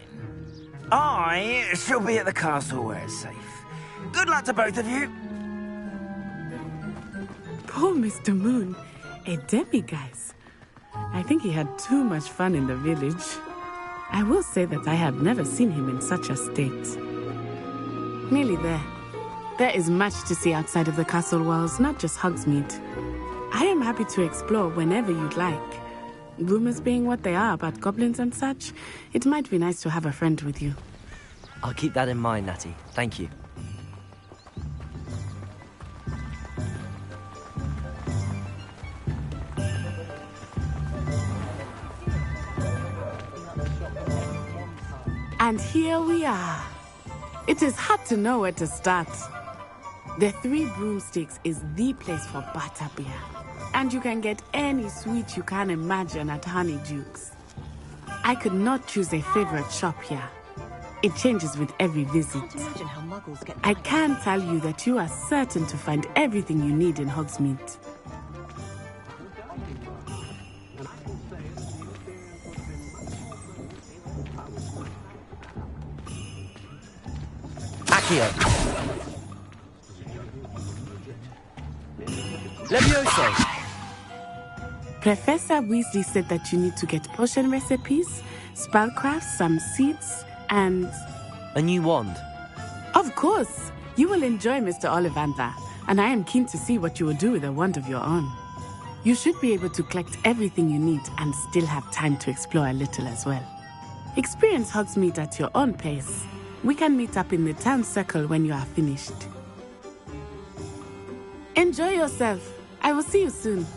I shall be at the castle where it's safe. Good luck to both of you. Poor Mr. Moon. A demiguise. I think he had too much fun in the village. I will say that I have never seen him in such a state. Nearly there. There is much to see outside of the castle walls, not just Hogsmeade. I am happy to explore whenever you'd like. Rumors being what they are about goblins and such, it might be nice to have a friend with you. I'll keep that in mind, Natty. Thank you. And here we are. It is hard to know where to start. The Three Broomsticks is the place for butterbeer. And you can get any sweet you can imagine at Honeydukes. I could not choose a favorite shop here. It changes with every visit. I can tell you that you are certain to find everything you need in Hogsmeade. Accio. Levioso. Professor Weasley said that you need to get potion recipes, spellcrafts, some seeds, and... a new wand. Of course! You will enjoy Mr. Ollivander, and I am keen to see what you will do with a wand of your own. You should be able to collect everything you need and still have time to explore a little as well. Experience Hogsmeade at your own pace. We can meet up in the town circle when you are finished. Enjoy yourself. I will see you soon.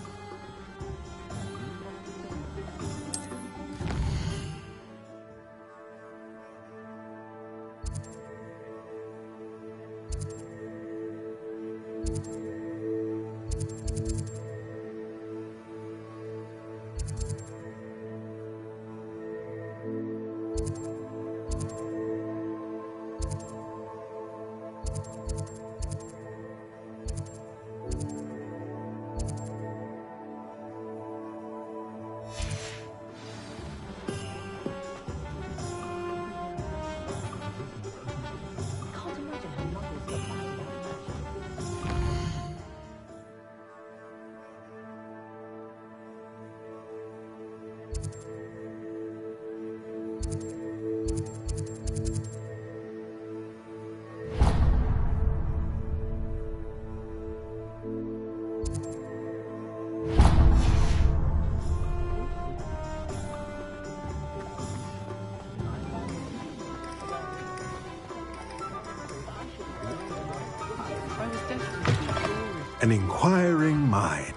an inquiring mind.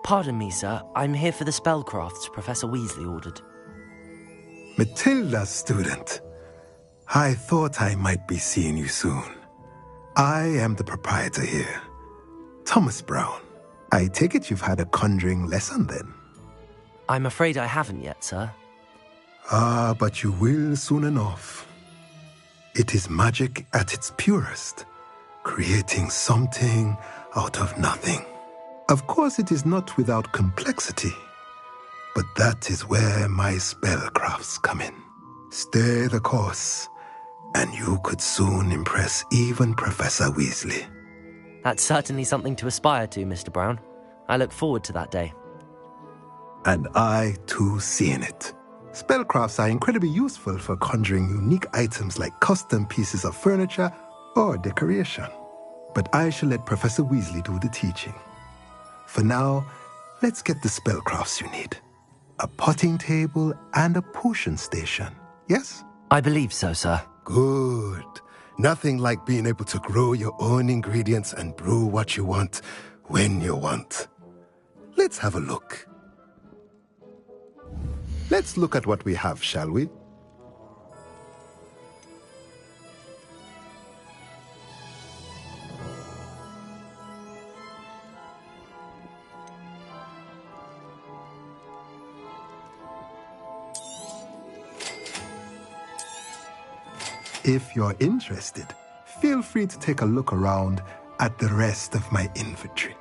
Pardon me, sir. I'm here for the spellcrafts Professor Weasley ordered. Matilda's student. I thought I might be seeing you soon. I am the proprietor here, Thomas Brown. I take it you've had a conjuring lesson then? I'm afraid I haven't yet, sir. Ah, but you will soon enough. It is magic at its purest, creating something out of nothing. Of course, it is not without complexity, but that is where my spellcrafts come in. Stay the course, and you could soon impress even Professor Weasley. That's certainly something to aspire to, Mr. Brown. I look forward to that day. And I, too, see in it. Spellcrafts are incredibly useful for conjuring unique items like custom pieces of furniture or decoration. But I shall let Professor Weasley do the teaching. For now, let's get the spellcrafts you need. A potting table and a potion station, yes? I believe so, sir. Good. Nothing like being able to grow your own ingredients and brew what you want when you want. Let's have a look. Let's look at what we have, shall we? If you're interested, feel free to take a look around at the rest of my inventory.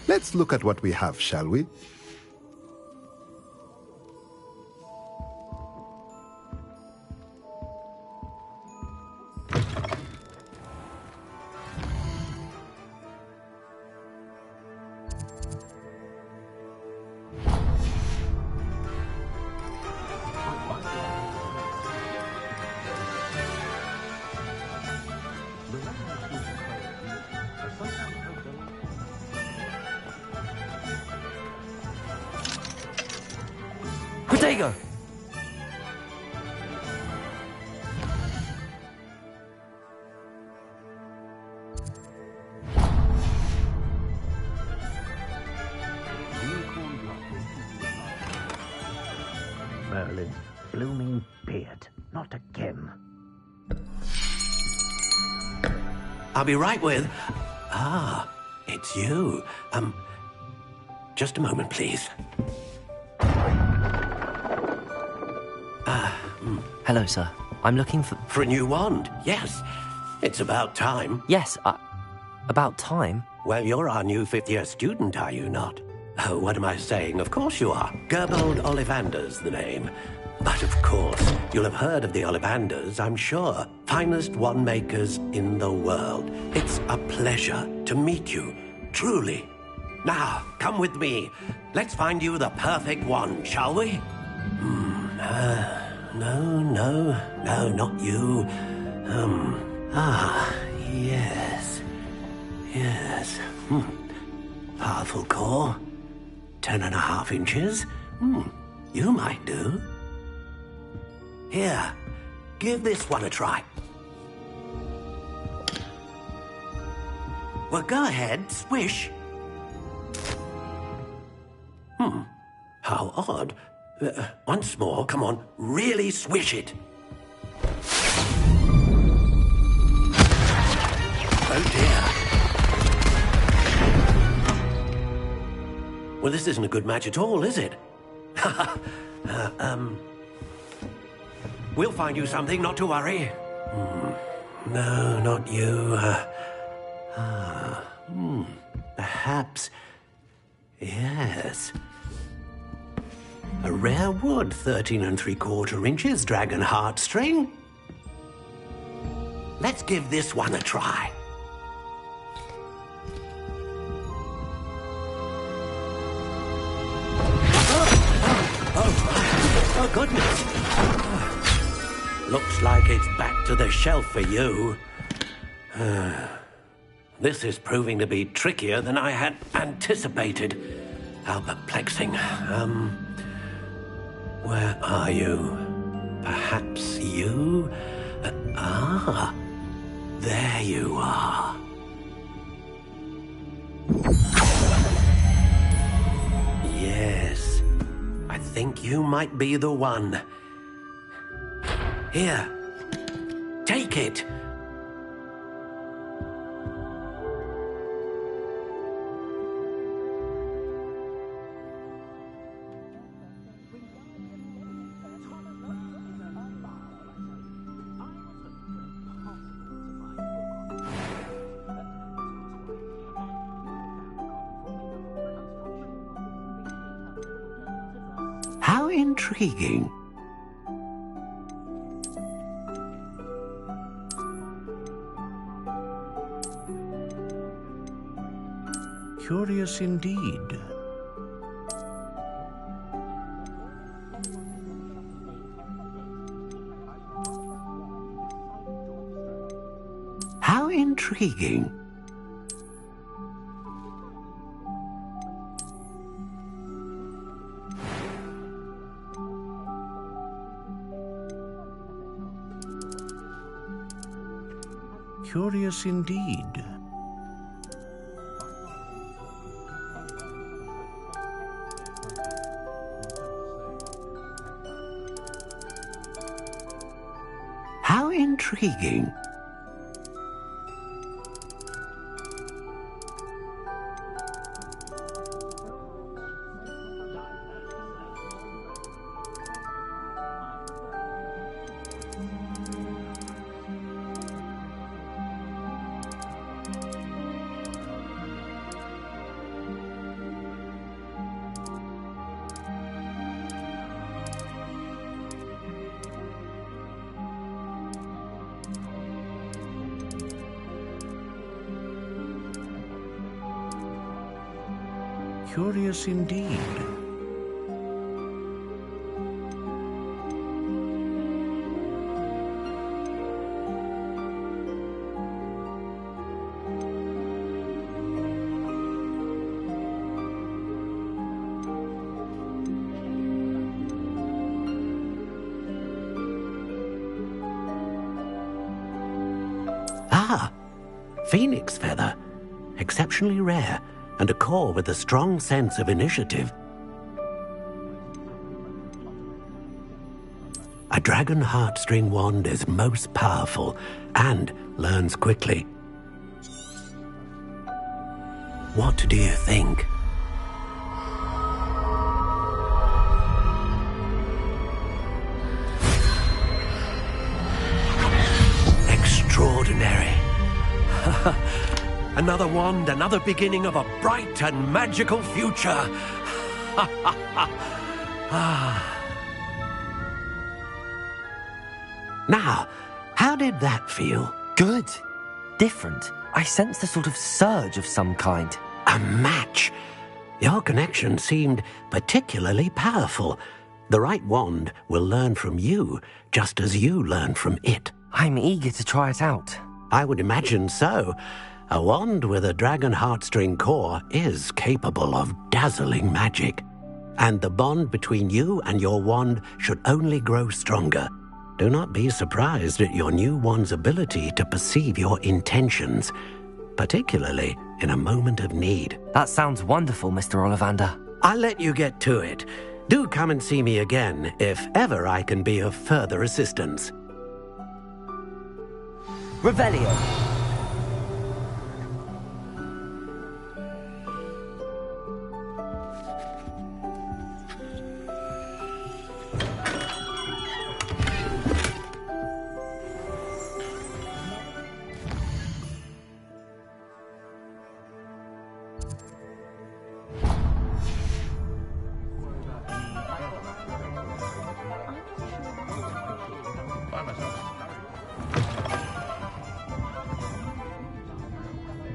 Let's look at what we have, shall we? Protego! Merlin's blooming beard. Not again. I'll be right with... Ah, it's you. Just a moment, please. Hello, sir. I'm looking for... For a new wand, yes. It's about time. Yes, about time? Well, you're our new fifth-year student, are you not? Oh, what am I saying? Of course you are. Gerbold Ollivander's the name. But of course, you'll have heard of the Ollivanders, I'm sure. Finest wand makers in the world. It's a pleasure to meet you, truly. Now, come with me. Let's find you the perfect wand, shall we? No, not you. Yes. Powerful core. 10.5 inches. You might do. Here, give this one a try. Well, go ahead, swish. How odd. Once more, come on, really swish it. Oh dear. Well, this isn't a good match at all, is it? We'll find you something, not to worry. No, not you. Perhaps... Yes. A rare wood, 13 3/4 inches, dragon heartstring. Let's give this one a try. Oh, goodness. Looks like it's back to the shelf for you. This is proving to be trickier than I had anticipated. How perplexing. Where are you? Perhaps you? There you are. Yes, I think you might be the one. Here, take it. How intriguing. Curious indeed. How intriguing. Curious indeed. How intriguing. Curious indeed. Ah, phoenix feather. Exceptionally rare, and a core with a strong sense of initiative. A dragon heartstring wand is most powerful and learns quickly. What do you think? Extraordinary. Another wand, another beginning of a bright and magical future. Now, how did that feel? Good. Different. I sensed a sort of surge of some kind. A match. Your connection seemed particularly powerful. The right wand will learn from you, just as you learn from it. I'm eager to try it out. I would imagine so. A wand with a dragon heartstring core is capable of dazzling magic. And the bond between you and your wand should only grow stronger. Do not be surprised at your new wand's ability to perceive your intentions, particularly in a moment of need. That sounds wonderful, Mr. Ollivander. I'll let you get to it. Do come and see me again if ever I can be of further assistance. Revelio.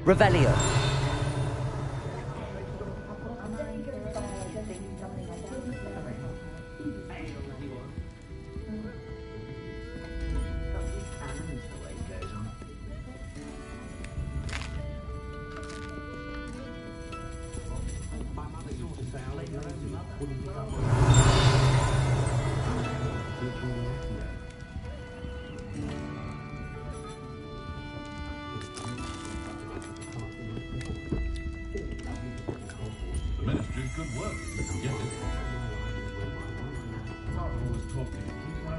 Revelio. Minister's good work. Yes. Always talking. Keep my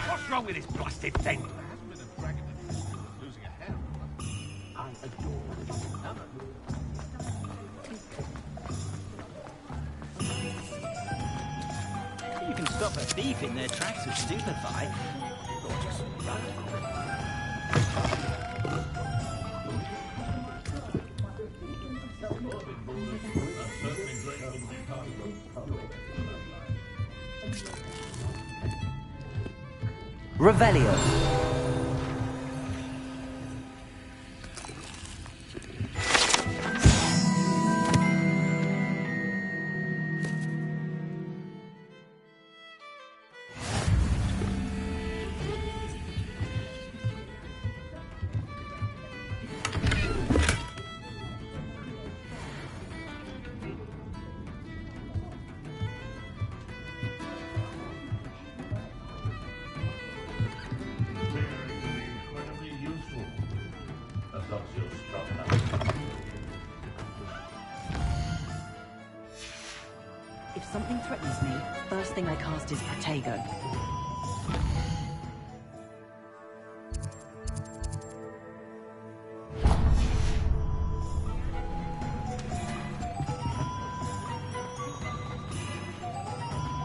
What's wrong with this blasted thing? You can stop a thief in their tracks with stupefy. Or just run. Revelio. If something threatens me, first thing I cast is Protego.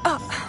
Ah!